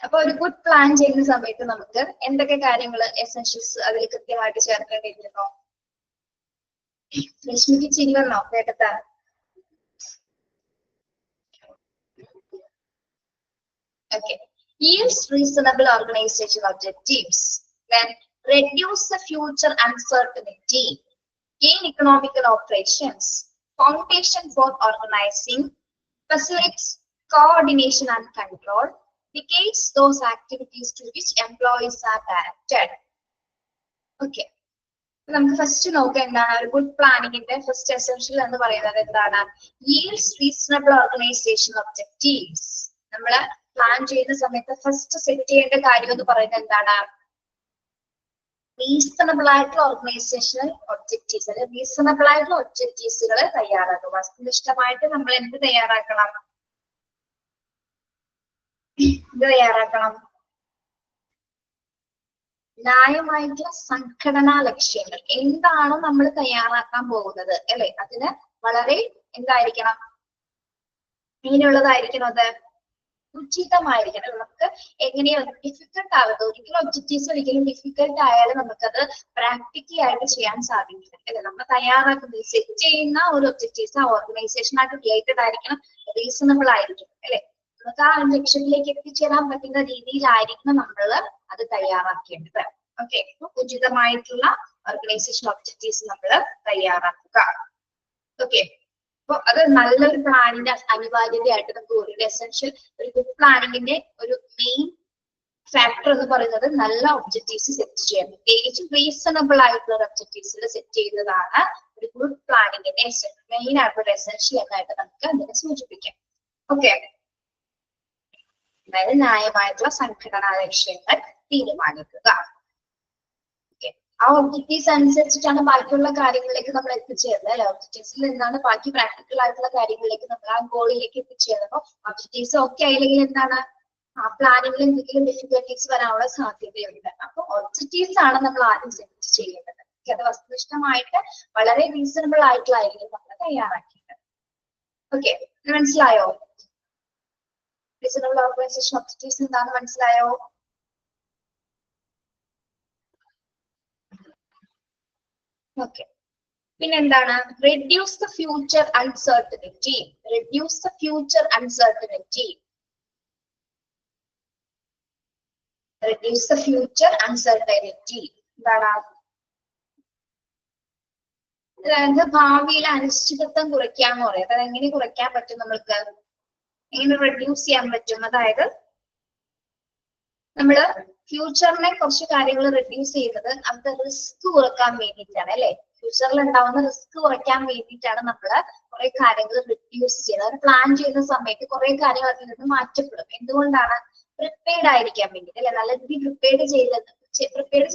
[SPEAKER 1] അപ്പൊ ഒരു ഗുഡ് പ്ലാൻ ചെയ്യുന്ന സമയത്ത് നമുക്ക് എന്തൊക്കെ കാര്യങ്ങൾ എസെൻഷ്യൽസ് അതിൽ കൃത്യമായിട്ട് ചേർക്കേണ്ടിയിരിക്കുന്നു? ലക്ഷ്മിക്ക് ചിരി വന്നോ കേട്ടത്താ? Okay. Yields reasonable organizational objectives. Then reduce the future uncertainty. Gain economical operations. Foundation for organizing. Facilitates coordination and control. Dictates those activities to which employees are directed. Okay. നമുക്ക് ഫസ്റ്റ് നോക്കാം എന്താണ് ഒരു good പ്ലാനിങ്ങിന്റെ first essential എന്ന് പറയുന്നത് എന്താണ്? Yields reasonable organizational objectives. നമ്മള് plan ചെയ്യുന്ന സമയത്ത് ഫസ്റ്റ് സെറ്റ് ചെയ്യേണ്ട കാര്യം എന്ന് പറയുന്നത് എന്താണ്? റീസണബിൾ ആയിട്ടുള്ള ഓർഗനൈസേഷണൽ ഒബ്ജക്റ്റീവ്സ് അല്ലെങ്കിൽ റീസണബിൾ ആയിട്ടുള്ള ഒബ്ജക്റ്റീവ്സുകൾ തയ്യാറാക്കുക. വസ്തുനിഷ്ഠമായിട്ട് നമ്മൾ എന്ത് തയ്യാറാക്കണം? ഇത് തയ്യാറാക്കണം. ന്യായമായിട്ടുള്ള സംഘടനാ ലക്ഷ്യങ്ങൾ എന്താണോ നമ്മൾ തയ്യാറാക്കാൻ പോകുന്നത് അല്ലെ, അതിന് വളരെ എന്തായിരിക്കണം, ഇങ്ങനെയുള്ളതായിരിക്കണം, അത് ഉചിതമായിരിക്കണം. നമുക്ക് എങ്ങനെയോ ഡിഫിക്കൽട്ട് ആവരുത്. ഒരിക്കലും ഒബ്ജക്റ്റീവ്സ് ഒരിക്കലും ഡിഫിക്കൽട്ട് ആയാലും നമുക്കത് പ്രാക്ടിക്കലി ആയിട്ട് ചെയ്യാൻ സാധിക്കില്ല അല്ലെ. നമ്മൾ തയ്യാറാക്കുന്നത് സെറ്റ് ചെയ്യുന്ന ഒരു ഒബ്ജക്റ്റീവ്സ് ആ ഓർഗനൈസേഷനായിട്ട് റിലേറ്റഡ് ആയിരിക്കണം, റീസണബിൾ ആയിരിക്കണം അല്ലെ. നമുക്ക് ആ ലക്ഷ്യത്തിലേക്ക് എത്തിച്ചേരാൻ പറ്റുന്ന രീതിയിലായിരിക്കണം നമ്മൾ അത് തയ്യാറാക്കേണ്ടത്. ഓക്കെ, ഉചിതമായിട്ടുള്ള ഓർഗനൈസേഷൻ ഒബ്ജക്റ്റീവ്സ് നമ്മൾ തയ്യാറാക്കുക. ഓക്കെ, അപ്പൊ അത് നല്ലൊരു പ്ലാനിന്റെ അനിവാര്യതയായിട്ട് നമുക്ക് ഒരു എസെൻഷ്യൽ, ഒരു ഗുഡ് പ്ലാനിങ്ങിന്റെ ഒരു മെയിൻ ഫാക്ടർ എന്ന് പറയുന്നത് നല്ല ഒബ്ജക്റ്റീവ്സ് സെറ്റ് ചെയ്യാൻ, പ്രത്യേകിച്ച് റീസണബിൾ ആയിട്ടുള്ള ഒബ്ജക്റ്റീവ്സിൽ സെറ്റ് ചെയ്യുന്നതാണ് ഒരു ഗുഡ് പ്ലാനിങ്ങിന്റെ മെയിൻ ആയിട്ടുള്ള എസെൻഷ്യൽ എന്നായിട്ട് നമുക്ക് അതിനെ സൂചിപ്പിക്കാം. ഓക്കെ, അതായത് ന്യായമായിട്ടുള്ള സംഘടനാ ലക്ഷ്യങ്ങൾ തീരുമാനിക്കുക. ആ ഒബ്ജക്റ്റീവ്സ് അനുസരിച്ചിട്ടാണ് ബാക്കിയുള്ള കാര്യങ്ങളിലേക്ക് നമ്മൾ എത്തിച്ചേരുന്നത് അല്ലെ. ഒബ്ജക്റ്റീവ്സിൽ നിന്നാണ് ബാക്കി പ്രാക്ടിക്കൽ ആയിട്ടുള്ള കാര്യങ്ങളിലേക്ക് നമ്മൾ ആ ഗോളിലേക്ക് എത്തിച്ചേരുന്നത്. അപ്പൊ ഒബ്ജക്റ്റീവ്സ് ഒക്കെ ആയില്ലെങ്കിൽ എന്താണ്, ആ പ്ലാനിങ്ങിൽ എന്തെങ്കിലും ഡിഫിക്കൽട്ടീസ് വരാനുള്ള സാധ്യതയുണ്ട്. അപ്പൊ ഒബ്ജക്റ്റീവ്സ് ആണ് നമ്മൾ ആദ്യം സെറ്റ് ചെയ്യേണ്ടത്. അത് വസ്തുനിഷ്ഠമായിട്ട് വളരെ റീസണബിൾ ആയിട്ടുള്ളതായിരിക്കും നമ്മൾ തയ്യാറാക്കേണ്ടത്. ഓക്കെ, മനസ്സിലായോ? റീസണബിൾ ഓർഗനൈസേഷൻ ഒബ്ജക്റ്റീവ്സ് എന്താണെന്ന് മനസ്സിലായോ? ഓക്കെ, പിന്നെന്താണ്, reduce the future uncertainty. Reduce the future uncertainty. Reduce the future uncertainty എന്താണ്? അതായത് ഭാവിയിലെ അനിശ്ചിതത്വം കുറയ്ക്കാന്ന് പറയാം. അതായത് എങ്ങനെ കുറയ്ക്കാൻ പറ്റും, നമ്മൾക്ക് എങ്ങനെ റെഡ്യൂസ് ചെയ്യാൻ പറ്റും? അതായത് നമ്മള് ഫ്യൂച്ചറിനെ കുറച്ച് കാര്യങ്ങൾ റെഡ്യൂസ് ചെയ്യുന്നത് അത് റിസ്ക് കുറക്കാൻ വേണ്ടിയിട്ടാണ് അല്ലെ. ഫ്യൂച്ചറിൽ ഉണ്ടാവുന്ന റിസ്ക് കുറയ്ക്കാൻ വേണ്ടിയിട്ടാണ് നമ്മൾ കുറെ കാര്യങ്ങൾ റെഡ്യൂസ് ചെയ്യുന്നത്. അത് പ്ലാൻ ചെയ്യുന്ന സമയത്ത് കുറെ കാര്യങ്ങൾ അതിൽ നിന്ന് മാറ്റപ്പെടും. എന്തുകൊണ്ടാണ്? പ്രിപ്പയർഡ് ആയിരിക്കാൻ വേണ്ടിയിട്ട് അല്ലെ. നല്ല രീതിയിൽ പ്രിപ്പയർഡ്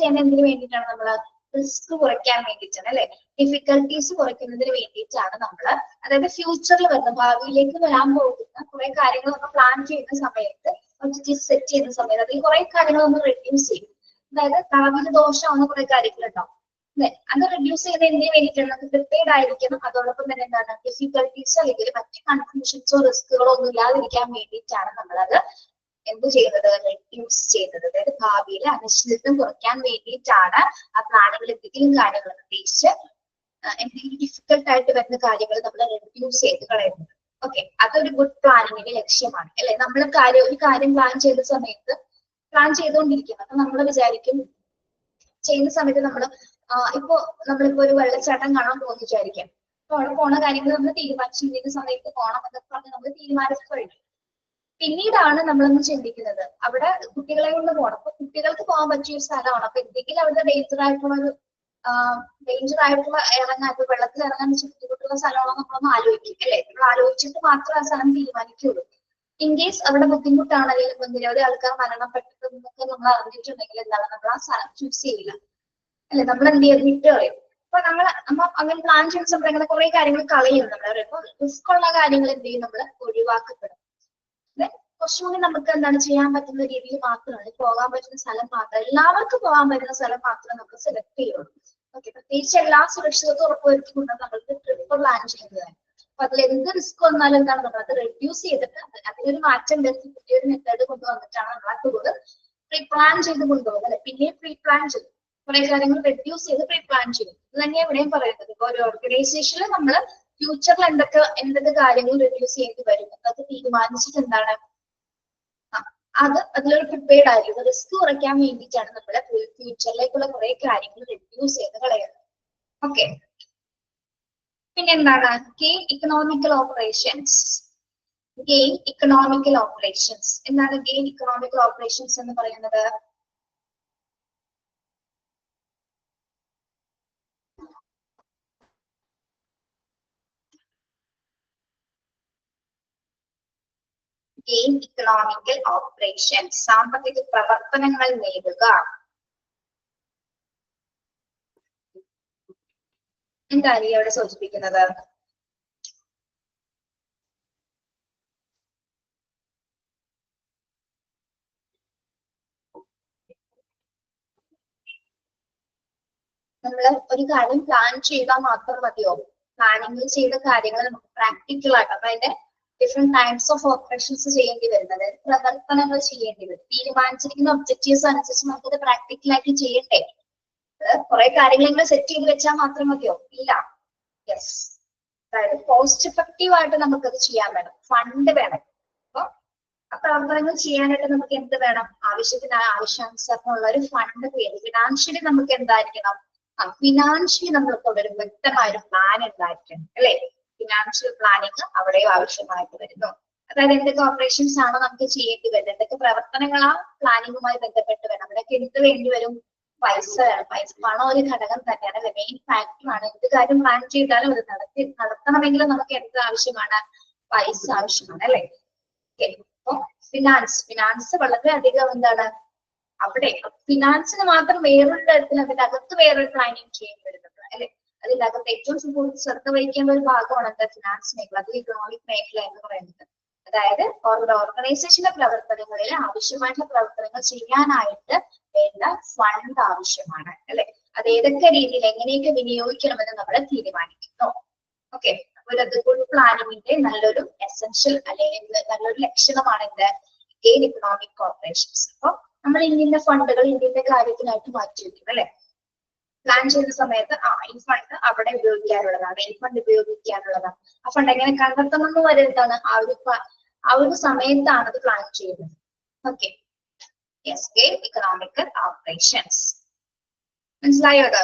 [SPEAKER 1] ചെയ്യുന്ന എന്തിനു വേണ്ടിയിട്ടാണ്? നമ്മൾ റിസ്ക് കുറയ്ക്കാൻ വേണ്ടിയിട്ടാണ് അല്ലെ. ഡിഫിക്കൽട്ടീസ് കുറയ്ക്കുന്നതിന് വേണ്ടിയിട്ടാണ് നമ്മൾ, അതായത് ഫ്യൂച്ചറിൽ വരുന്ന, ഭാവിയിലേക്ക് വരാൻ പോകുന്ന കുറെ കാര്യങ്ങൾ നമ്മൾ പ്ലാൻ ചെയ്യുന്ന സമയത്ത്, ഒബ്ജക്റ്റീവ് സെറ്റ് ചെയ്യുന്ന സമയത്ത് അതിൽ കുറെ കാര്യങ്ങൾ നമ്മൾ റെഡ്യൂസ് ചെയ്യും. അതായത് ഭാവിയിൽ ദോഷമാവുന്ന കുറെ കാര്യങ്ങളുണ്ടാവും അല്ലെ. അത് റെഡ്യൂസ് ചെയ്യുന്ന എന്തിനു വേണ്ടിയിട്ടാണ്? നമുക്ക് പ്രിപ്പയർഡ് ആയിരിക്കണം. അതോടൊപ്പം തന്നെ എന്താണ്, ഡിഫിക്കൽട്ടീസ് അല്ലെങ്കിൽ മറ്റ് കൺഫ്യൂഷൻസോ റിസ്കുകളോ ഒന്നും ഇല്ലാതിരിക്കാൻ വേണ്ടിയിട്ടാണ് നമ്മളത് എന്ത് ചെയ്യുന്നത്? റെഡ്യൂസ് ചെയ്യുന്നത്. അതായത് ഭാവിയിലെ അനിശ്ചിതത്വം കുറയ്ക്കാൻ വേണ്ടിയിട്ടാണ് ആ പ്ലാനുകൾ എന്തെങ്കിലും കാര്യങ്ങൾ പ്രത്യേകിച്ച് എന്തെങ്കിലും ഡിഫിക്കൽട്ട് ആയിട്ട് വരുന്ന കാര്യങ്ങൾ നമ്മൾ റെഡ്യൂസ് ചെയ്ത് കളയുന്നത്. ഓക്കെ, അതൊരു ഗുഡ് പ്ലാനിങ്ങിന്റെ ലക്ഷ്യമാണ് അല്ലെ. നമ്മൾ ഒരു കാര്യം പ്ലാൻ ചെയ്ത സമയത്ത് പ്ലാൻ ചെയ്തുകൊണ്ടിരിക്കുന്നത്, അപ്പൊ നമ്മൾ വിചാരിക്കും, ചെയ്യുന്ന സമയത്ത് ഇപ്പൊ നമ്മളിപ്പോ ഒരു വെള്ളച്ചാട്ടം കാണാൻ പോകുന്ന വിചാരിക്കാം. അപ്പൊ അവിടെ പോണ കാര്യങ്ങൾ നമ്മൾ തീരുമാനിച്ചിരിക്കുന്ന സമയത്ത് പോകണം എന്നൊക്കെ പറഞ്ഞ് നമ്മൾ തീരുമാനിച്ചു കഴിഞ്ഞു. പിന്നീടാണ് നമ്മളൊന്ന് ചിന്തിക്കുന്നത് അവിടെ കുട്ടികളെ കൊണ്ട് പോകണം. അപ്പൊ കുട്ടികൾക്ക് പോകാൻ പറ്റിയ ഒരു സ്ഥലമാണ്. അപ്പൊ എന്തെങ്കിലും അവിടെ ഡേഞ്ചർ ആയിട്ടുള്ള ഇറങ്ങാൻ, ഇപ്പൊ വെള്ളത്തിൽ ഇറങ്ങാൻ ബുദ്ധിമുട്ടുള്ള സ്ഥലമാണോ നമ്മളൊന്ന് ആലോചിക്കും അല്ലെ. നമ്മൾ ആലോചിച്ചിട്ട് മാത്രമേ ആ സ്ഥലം തീരുമാനിക്കുള്ളൂ. ഇൻ കേസ് അവിടെ ബുദ്ധിമുട്ടാണ് അല്ലെങ്കിൽ നിരവധി ആൾക്കാർ മരണപ്പെട്ടതെന്നൊക്കെ നമ്മൾ അറിഞ്ഞിട്ടുണ്ടെങ്കിൽ എന്താണ്, നമ്മൾ ആ സ്ഥലം ചൂസ് ചെയ്യില്ല അല്ലെ. നമ്മൾ എന്ത് ചെയ്യും? വിട്ട് കളയും. അപ്പൊ അങ്ങനെ പ്ലാൻ ചെയ്യുന്ന സമയത്ത് അങ്ങനെ കുറെ കാര്യങ്ങൾ കളയും നമ്മൾ. ഇപ്പൊ റിസ്ക് ഉള്ള കാര്യങ്ങൾ എന്ത് ചെയ്യും? നമ്മൾ ഒഴിവാക്കപ്പെടും. കുറച്ചുകൂടി നമുക്ക് എന്താണ് ചെയ്യാൻ പറ്റുന്ന രീതിയിൽ മാത്രമാണ്, പോകാൻ പറ്റുന്ന സ്ഥലം മാത്രം, എല്ലാവർക്കും പോകാൻ പറ്റുന്ന സ്ഥലം മാത്രമേ നമ്മൾ സെലക്ട് ചെയ്യുള്ളൂ. ഓക്കെ, പ്രത്യേകിച്ച് എല്ലാ സുരക്ഷിതത്വം ഉറപ്പുവരുത്തിക്കൊണ്ടാണ് നമ്മൾക്ക് ട്രിപ്പ് പ്ലാൻ ചെയ്യുന്നത്. അപ്പൊ അതിൽ എന്ത് റിസ്ക് വന്നാലും എന്താണ്, നമ്മൾ അത് റെഡ്യൂസ് ചെയ്തിട്ട് അതിനൊരു മാറ്റം വരുത്തി പുതിയൊരു മെത്തേഡ് കൊണ്ടുവന്നിട്ടാണ് നമ്മൾ ആ ടൂർ പ്രീ പ്ലാൻ ചെയ്ത് കൊണ്ടുപോകുന്നത് അല്ലെ. പിന്നെയും പ്രീ പ്ലാൻ ചെയ്യും, കുറെ കാര്യങ്ങൾ റെഡ്യൂസ് ചെയ്ത് പ്രീ പ്ലാൻ ചെയ്യും. ഇത് തന്നെ എവിടെയും പറയുന്നത്. ഇപ്പൊ ഒരു ഓർഗനൈസേഷനിൽ നമ്മൾ ഫ്യൂച്ചറിൽ എന്തൊക്കെ കാര്യങ്ങൾ റെഡ്യൂസ് ചെയ്യേണ്ടി വരും എന്നൊക്കെ തീരുമാനിച്ചിട്ട് എന്താണ്, അതിലൊരു പ്രിപ്പയർഡ് ആയിരിക്കും. റിസ്ക് കുറയ്ക്കാൻ വേണ്ടിയിട്ടാണ് നമ്മുടെ ഫ്യൂച്ചറിലേക്കുള്ള കുറെ കാര്യങ്ങൾ റെഡ്യൂസ് ചെയ്ത് കളയുന്നത്. ഓക്കെ, പിന്നെന്താണ്? Gain economical operations. Gain economical operations എന്താണ്? ഗെയിൻ ഇക്കണോമിക്കൽ ഓപ്പറേഷൻസ് എന്ന് പറയുന്നത് ഗെയിൻ ഇക്കണോമിക്കൽ ഓപ്പറേഷൻസ് സാമ്പത്തിക പ്രവർത്തനങ്ങൾ നേടുക. എന്താണ് ഈ അവിടെ സൂചിപ്പിക്കുന്നത്? നമ്മൾ ഒരു കാര്യം പ്ലാൻ ചെയ്താൽ മാത്രം മതിയോ? പ്ലാനിങ്ങിൽ ചെയ്ത കാര്യങ്ങൾ നമുക്ക് പ്രാക്ടിക്കൽ ആയിട്ട് അപ്പൊ അതിന്റെ ഡിഫറെന്റ് ടൈപ്സ് ഓഫ് ഓപ്പറേഷൻസ് ചെയ്യേണ്ടി വരുന്നത്, പ്രവർത്തനങ്ങൾ ചെയ്യേണ്ടി വരും. തീരുമാനിച്ചിരിക്കുന്ന ഒബ്ജക്റ്റീവ്സ് അനുസരിച്ച് നമുക്കത് പ്രാക്ടിക്കൽ ആയിട്ട് ചെയ്യട്ടെ. കുറെ കാര്യങ്ങൾ നിങ്ങൾ സെറ്റ് ചെയ്ത് വെച്ചാൽ മാത്രം മതിയോ? ഇല്ല. യെസ്, അതായത് കോസ്റ്റ് എഫക്റ്റീവ് ആയിട്ട് നമുക്കത് ചെയ്യാൻ വേണം, ഫണ്ട് വേണം. അപ്പൊ ആ പ്രവർത്തനങ്ങൾ ചെയ്യാനായിട്ട് നമുക്ക് എന്ത് വേണം? ആവശ്യാനുസരണമുള്ള ഒരു ഫണ്ട് ക്രിയേറ്റ്. ഫിനാൻഷ്യലി നമുക്ക് എന്തായിരിക്കണം? ഫിനാൻഷ്യലി നമ്മൾക്കുള്ള ഒരു വ്യക്തമായ ഒരു പ്ലാൻ ഉണ്ടായിരിക്കണം, അല്ലെ? ഫിനാൻഷ്യൽ പ്ലാനിങ് അവിടെയും ആവശ്യമായിട്ട് വരുന്നു. അതായത് എന്തൊക്കെ ഓപ്പറേഷൻസ് ആണ് നമുക്ക് ചെയ്യേണ്ടി വരുന്നത്, എന്തൊക്കെ പ്രവർത്തനങ്ങളാ പ്ലാനിങ്ങുമായി ബന്ധപ്പെട്ട് വേണം. അതിനൊക്കെ എന്ത് വേണ്ടി വരും? പൈസ വേണം. പണം ഒരു ഘടകം തന്നെയാണ്, അല്ലെ? മെയിൻ ഫാക്ടറാണ്. എന്ത് കാര്യം പ്ലാൻ ചെയ്താലും അത് നടത്തണമെങ്കിൽ നമുക്ക് എന്ത് ആവശ്യമാണ്? പൈസ ആവശ്യമാണ്, അല്ലെ? അപ്പൊ ഫിനാൻസ് വളരെയധികം എന്താണ് അവിടെ ഫിനാൻസിന് മാത്രം വേറൊരു തരത്തിൽ അതിന്റെ അകത്ത് വേറൊരു പ്ലാനിങ് ചെയ്യേണ്ടി വരുന്നത്, അല്ലെ? അതിന്റെ അകത്ത് ഏറ്റവും ശ്രദ്ധ വഹിക്കേണ്ട ഒരു ഭാഗമാണ് എന്താ? ഫിനാൻസ് മേഖല, അത് ഇക്കണോമിക് മേഖല എന്ന് പറയുന്നത്. അതായത് ഒരു ഓർഗനൈസേഷന്റെ പ്രവർത്തനങ്ങളിൽ ആവശ്യമായിട്ടുള്ള പ്രവർത്തനങ്ങൾ ചെയ്യാനായിട്ട് വേണ്ട ഫണ്ട് ആവശ്യമാണ്, അല്ലെ? അത് ഏതൊക്കെ രീതിയിൽ എങ്ങനെയൊക്കെ വിനിയോഗിക്കണമെന്ന് നമ്മൾ തീരുമാനിക്കുന്നു. ഓക്കെ, അപ്പോൾ അത് ഗുഡ് പ്ലാനിങ്ങിന്റെ നല്ലൊരു എസെൻഷ്യൽ അല്ലെങ്കിൽ നല്ലൊരു ലക്ഷണമാണ് എന്ത്? Gain economic operations. അപ്പൊ നമ്മൾ ഇന്ത്യന്റെ ഫണ്ടുകൾ ഇന്ത്യന്റെ കാര്യത്തിനായിട്ട് മാറ്റി വെക്കും, അല്ലെ? പ്ലാൻ ചെയ്യുന്ന സമയത്ത് ഈ ഫണ്ട് അവിടെ ഉപയോഗിക്കാനുള്ളതാണ്, ഈ ഫണ്ട് ഉപയോഗിക്കാനുള്ളതാണ്. ആ ഫണ്ട് എങ്ങനെ കണ്ടെത്തണമെന്ന് വരെ എന്താണ് ആ ഒരു സമയത്താണ് അത് പ്ലാൻ ചെയ്യുന്നത്. Okay, yes, gain economic operations. മനസ്സിലായോ അത്?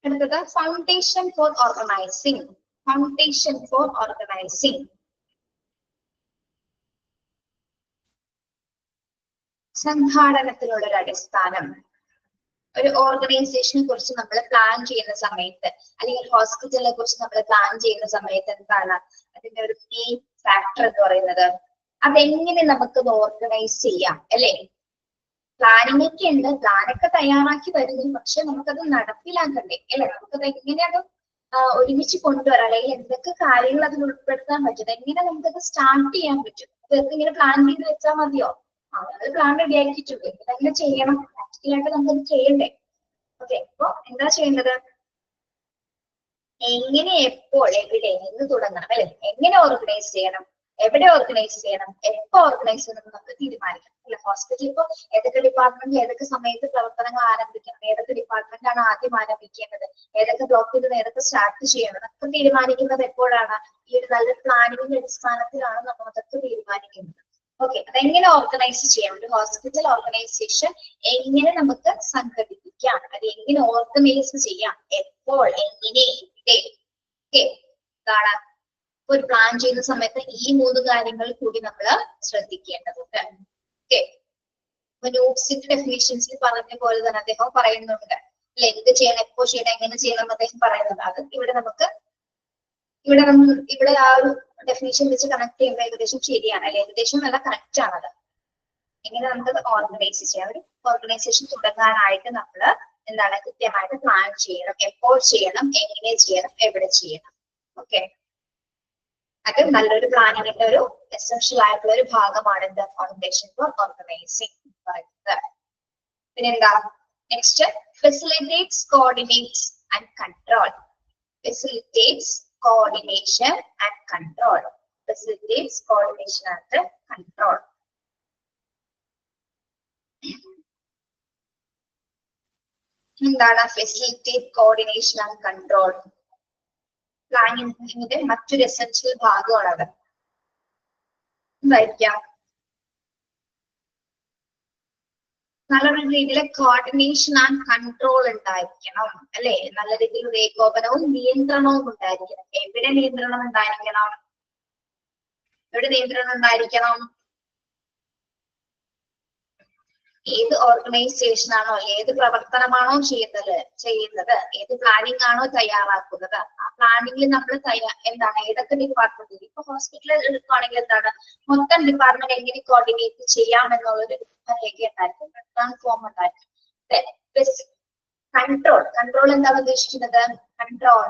[SPEAKER 1] അടുത്തത് foundation for organising. Foundation for organising. സംഘാടനത്തിനുള്ള ഒരു അടിസ്ഥാനം. ഒരു ഓർഗനൈസേഷനെ കുറിച്ച് നമ്മൾ പ്ലാൻ ചെയ്യുന്ന സമയത്ത്, അല്ലെങ്കിൽ ഹോസ്പിറ്റലിനെ കുറിച്ച് നമ്മൾ പ്ലാൻ ചെയ്യുന്ന സമയത്ത് എന്താണ് അതിന്റെ ഒരു കീ ഫാക്ടർ എന്ന് പറയുന്നത്? അതെങ്ങനെ നമുക്കത് ഓർഗനൈസ് ചെയ്യാം, അല്ലെ? പ്ലാനിങ് ഒക്കെ ഉണ്ട്, പ്ലാനൊക്കെ തയ്യാറാക്കി വരുന്നു, പക്ഷെ നമുക്കത് നടപ്പിലാക്കണ്ടേ, അല്ലെ? നമുക്കത് എങ്ങനെയാണ് ഒരുമിച്ച് കൊണ്ടുവരാം, അല്ലെങ്കിൽ എന്തൊക്കെ കാര്യങ്ങൾ അതിൽ ഉൾപ്പെടുത്താൻ പറ്റും, എങ്ങനെ നമുക്കത് സ്റ്റാർട്ട് ചെയ്യാൻ പറ്റും? അതൊക്കെ ഇങ്ങനെ പ്ലാൻ ചെയ്ത് വെച്ചാൽ മതിയോ? അത് പ്ലാൻ റെഡി ആക്കിയിട്ടുണ്ട്, ഇതെങ്ങനെ ചെയ്യണം, പ്രാക്ടിക്കലായിട്ട് നമുക്കത് ചെയ്യണ്ടേ? ഓക്കെ, അപ്പൊ എന്താ ചെയ്യേണ്ടത്? എങ്ങനെ, എപ്പോൾ, എവിടെ, എന്ന് തുടങ്ങണം, അല്ലെ? എങ്ങനെ ഓർഗനൈസ് ചെയ്യണം, എവിടെ ഓർഗനൈസ് ചെയ്യണം, എപ്പോ ഓർഗനൈസ് ചെയ്യണം എന്ന് നമുക്ക് തീരുമാനിക്കണം, അല്ലെ? ഹോസ്പിറ്റലിൽ ഇപ്പൊ ഏതൊക്കെ ഡിപ്പാർട്ട്മെന്റിൽ ഏതൊക്കെ സമയത്ത് പ്രവർത്തനങ്ങൾ ആരംഭിക്കണം, ഏതൊക്കെ ഡിപ്പാർട്ട്മെന്റാണ് ആദ്യം ആരംഭിക്കേണ്ടത്, ഏതൊക്കെ ബ്ലോക്കിൽ നിന്ന് ഏതൊക്കെ സ്റ്റാർട്ട് ചെയ്യണം എന്നൊക്കെ തീരുമാനിക്കുന്നത് എപ്പോഴാണ്? ഈ ഒരു നല്ല പ്ലാനിങ്ങിന്റെ അടിസ്ഥാനത്തിലാണ് നമ്മൾ അതൊക്കെ തീരുമാനിക്കുന്നത്. ഓക്കെ, അതെങ്ങനെ ഓർഗനൈസ് ചെയ്യാം? ഒരു ഹോസ്പിറ്റൽ ഓർഗനൈസേഷൻ എങ്ങനെ നമുക്ക് സംഘടിപ്പിക്കാം, അത് എങ്ങനെ ഓർഗനൈസ് ചെയ്യാം, എപ്പോൾ, എങ്ങനെ, എവിടെ? ഓക്കെ, ഇതാണ് ഒരു പ്ലാൻ ചെയ്യുന്ന സമയത്ത് ഈ 3 കാര്യങ്ങൾ കൂടി നമ്മൾ ശ്രദ്ധിക്കേണ്ടതുണ്ട്. ഓക്കെ, അപ്പൊ നോട്ട്സിന്റെ ഡെഫിനിഷൻസിൽ പറഞ്ഞ പോലെ തന്നെ അദ്ദേഹം പറയുന്നുണ്ട്, അല്ലെ? എന്ത് ചെയ്യണം, എപ്പോ ചെയ്യണം, എങ്ങനെ ചെയ്യണം എന്ന് അദ്ദേഹം പറയുന്നുണ്ട്. അത് ഇവിടെ ആ ഒരു ഡെഫിനിഷൻ വെച്ച് കണക്ട് ചെയ്യുമ്പോൾ ഏകദേശം ശരിയാണ്, അല്ലെ? ഏകദേശം നല്ല കറക്റ്റ് ആണത്. എങ്ങനെ നമുക്കത് ഓർഗനൈസ് ചെയ്യാം? ഒരു ഓർഗനൈസേഷൻ തുടങ്ങാനായിട്ട് നമ്മൾ എന്താണ് കൃത്യമായിട്ട് പ്ലാൻ ചെയ്യണം, എപ്പോൾ ചെയ്യണം, എങ്ങനെ ചെയ്യണം, എവിടെ ചെയ്യണം. ഓക്കെ, അത് നല്ലൊരു പ്ലാനിങ്ങിന്റെ ഒരു എസെൻഷ്യൽ ആയിട്ടുള്ള ഒരു ഭാഗമാണ് എന്ത്? ഫൗണ്ടേഷൻ ഫോർ ഓർഗനൈസിംഗ് പറയുന്നത്. പിന്നെന്താ next? Facilitates, coordinates and control. Facilitates coordination and control. Facilitates coordination and control. എന്താണ് ഫെസിലിറ്റേറ്റ്, കോർഡിനേഷൻ ആൻഡ് കൺട്രോൾ? പ്ലാനിങ്ങിന്റെ മറ്റൊരു എസെൻഷ്യൽ ഭാഗമാണത്. എന്തായിരിക്കാം? നല്ലൊരു രീതിയിലെ കോർഡിനേഷൻ ആൻഡ് കൺട്രോൾ ഉണ്ടായിരിക്കണം, അല്ലെ? നല്ല രീതിയിൽ ഏകോപനവും നിയന്ത്രണവും ഉണ്ടായിരിക്കണം. എവിടെ നിയന്ത്രണം ഉണ്ടായിരിക്കണം? എവിടെ നിയന്ത്രണം ഉണ്ടായിരിക്കണം? ഏത് ഓർഗനൈസേഷൻ ആണോ, ഏത് പ്രവർത്തനമാണോ ചെയ്യുന്നത്, ഏത് പ്ലാനിങ് ആണോ തയ്യാറാക്കുന്നത്, ആ പ്ലാനിങ്ങിൽ നമ്മൾ എന്താണ് ഏതൊക്കെ ഡിപ്പാർട്ട്മെന്റ്, ഇപ്പൊ ഹോസ്പിറ്റലിൽ എടുക്കുകയാണെങ്കിൽ എന്താണ് മൊത്തം ഡിപ്പാർട്ട്മെന്റ് എങ്ങനെ കോർഡിനേറ്റ് ചെയ്യാം എന്നുള്ളൊരു രേഖ ഉണ്ടായിരിക്കും, ഫോം ഉണ്ടായിരിക്കും. കൺട്രോൾ എന്താണ് ഉദ്ദേശിക്കുന്നത്? കൺട്രോൾ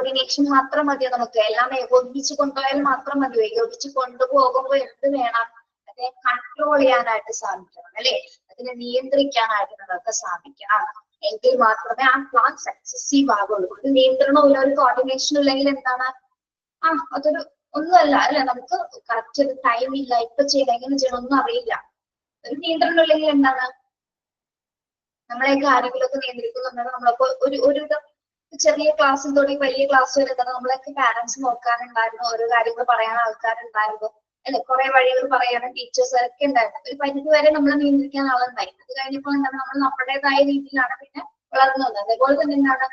[SPEAKER 1] കോർഡിനേഷൻ മാത്രം മതിയോ നമുക്ക്? എല്ലാം ഏകോപിപ്പിച്ച് കൊണ്ടുപോയാൽ മാത്രം മതിയോ? ഏകോപിപ്പിച്ച് കൊണ്ടുപോകുമ്പോൾ എന്ത് വേണം? അതിനെ കൺട്രോൾ ചെയ്യാനായിട്ട് സാധിക്കണം അല്ലെ? അതിനെ നിയന്ത്രിക്കാനായിട്ട് നമുക്ക് സാധിക്കണം. എങ്കിൽ മാത്രമേ ആ പ്ലാൻ സക്സസീവ് ആകുള്ളൂ. ഒരു നിയന്ത്രണവും ഇല്ല, ഒരു കോർഡിനേഷനും ഇല്ലെങ്കിൽ എന്താണ്? അതൊരു ഒന്നുമല്ല അല്ലെ? നമുക്ക് കറക്റ്റ് ഒരു ടൈം ഇല്ല, ഇപ്പൊ ചെയ്യണം എങ്ങനെ ചെയ്യണം ഒന്നും അറിയില്ല. ഒരു നിയന്ത്രണം ഇല്ലെങ്കിൽ എന്താണ്? നമ്മളെയൊക്കെ ആരെങ്കിലുമൊക്കെ നിയന്ത്രിക്കുന്നുണ്ടെങ്കിൽ നമ്മളപ്പോ ഒരു ചെറിയ ക്ലാസ്സിൽ തുടങ്ങി വലിയ ക്ലാസ് വരെ തന്നെ നമ്മളൊക്കെ പാരന്റ്സ് നോക്കാനുണ്ടായിരുന്നു, ഓരോ കാര്യങ്ങൾ പറയാൻ ആൾക്കാരുണ്ടായിരുന്നു അല്ലെ? കുറെ വഴികൾ പറയാനും ടീച്ചേഴ്സ് ഒക്കെ ഉണ്ടായിരുന്നു. ഒരു പരിധി വരെ നമ്മളെ നിയന്ത്രിക്കാൻ ആളുണ്ടായി. അത് കഴിഞ്ഞപ്പോൾ എന്താണ്? നമ്മൾ നമ്മുടേതായ രീതിയിലാണ് പിന്നെ വളർന്നു വന്നത്. അതേപോലെ തന്നെ എന്താണ്?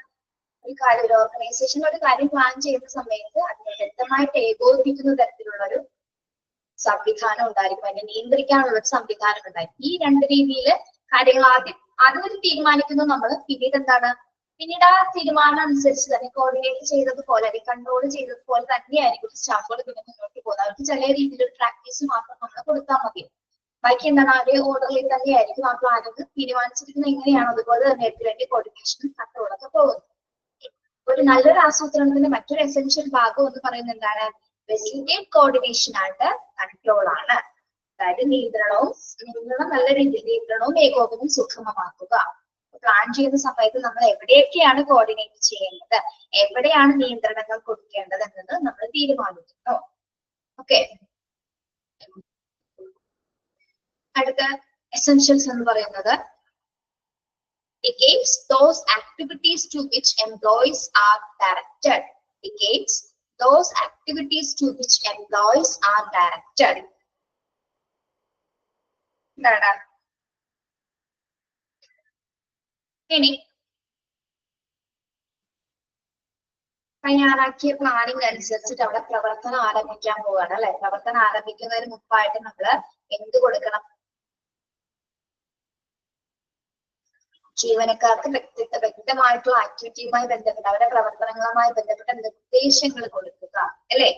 [SPEAKER 1] ഒരു കാര്യം, ഒരു ഓർഗനൈസേഷൻ ഒരു കാര്യം പ്ലാൻ ചെയ്യുന്ന സമയത്ത് അതിനെ വ്യക്തമായിട്ട് ഏകോപിപ്പിക്കുന്ന തരത്തിലുള്ള ഒരു സംവിധാനം ഉണ്ടായിരിക്കും, അതിനെ നിയന്ത്രിക്കാനുള്ള ഒരു സംവിധാനം ഉണ്ടായിരിക്കും. ഈ രണ്ട് രീതിയിൽ കാര്യങ്ങൾ ആദ്യം ഒരു തീരുമാനിക്കുന്നു നമ്മൾ, പിന്നീട് എന്താണ്? പിന്നീട് ആ തീരുമാനം അനുസരിച്ച് തന്നെ കോർഡിനേറ്റ് ചെയ്തതുപോലെ അല്ലെങ്കിൽ കൺട്രോൾ ചെയ്തതുപോലെ തന്നെയായിരിക്കും സ്റ്റാഫുകൾ പിന്നെ മുന്നോട്ട് പോകുന്നത്. അവർക്ക് ചില രീതിയിലൊരു പ്രാക്ടീസ് മാത്രം നമ്മൾ കൊടുത്താൽ മതി. ബാക്കി എന്താണ്? അതേ ഓർഡറിൽ തന്നെയായിരിക്കും ആ പ്ലാനിങ് തീരുമാനിച്ചിരിക്കുന്നത് എങ്ങനെയാണോ അതുപോലെ തന്നെ വേണ്ടി കോർഡിനേഷനും കൺട്രോളൊക്കെ പോകുന്നത്. ഒരു നല്ലൊരു ആസൂത്രണത്തിന്റെ മറ്റൊരു എസെൻഷ്യൽ ഭാഗം എന്ന് പറയുന്നത് എന്താണ്? ഫെസിലിറ്റേറ്റ് കോർഡിനേഷൻ ആയിട്ട് കൺട്രോൾ ആണ്. അതായത് നിയന്ത്രണം നല്ല രീതിയിൽ നിയന്ത്രണവും ഏകോപനവും സുഗമമാക്കുക. പ്ലാൻ ചെയ്യുന്ന സമയത്ത് നമ്മൾ എവിടെയൊക്കെയാണ് കോർഡിനേറ്റ് ചെയ്യേണ്ടത്, എവിടെയാണ് നിയന്ത്രണങ്ങൾ കൊടുക്കേണ്ടത് എന്നത് നമ്മൾ തീരുമാനിക്കുന്നു. ഓക്കെ, അടുത്ത എസെൻഷ്യൽസ് എന്ന് പറയുന്നത് dictates those activities to which employees are directed. Dictates those activities to which employees are directed. എന്താണ്? ഇനി തയ്യാറാക്കിയ പ്ലാനിങ് അനുസരിച്ചിട്ട് അവിടെ പ്രവർത്തനം ആരംഭിക്കാൻ പോവാണ് അല്ലെ? പ്രവർത്തനം ആരംഭിക്കുന്നതിന് മുമ്പായിട്ട് നമ്മൾ എന്ത് കൊടുക്കണം? ജീവനക്കാർക്ക് വ്യക്തമായിട്ടുള്ള ആക്ടിവിറ്റിയുമായി ബന്ധപ്പെട്ട അവരുടെ പ്രവർത്തനങ്ങളുമായി ബന്ധപ്പെട്ട നിർദ്ദേശങ്ങൾ കൊടുക്കുക അല്ലെ?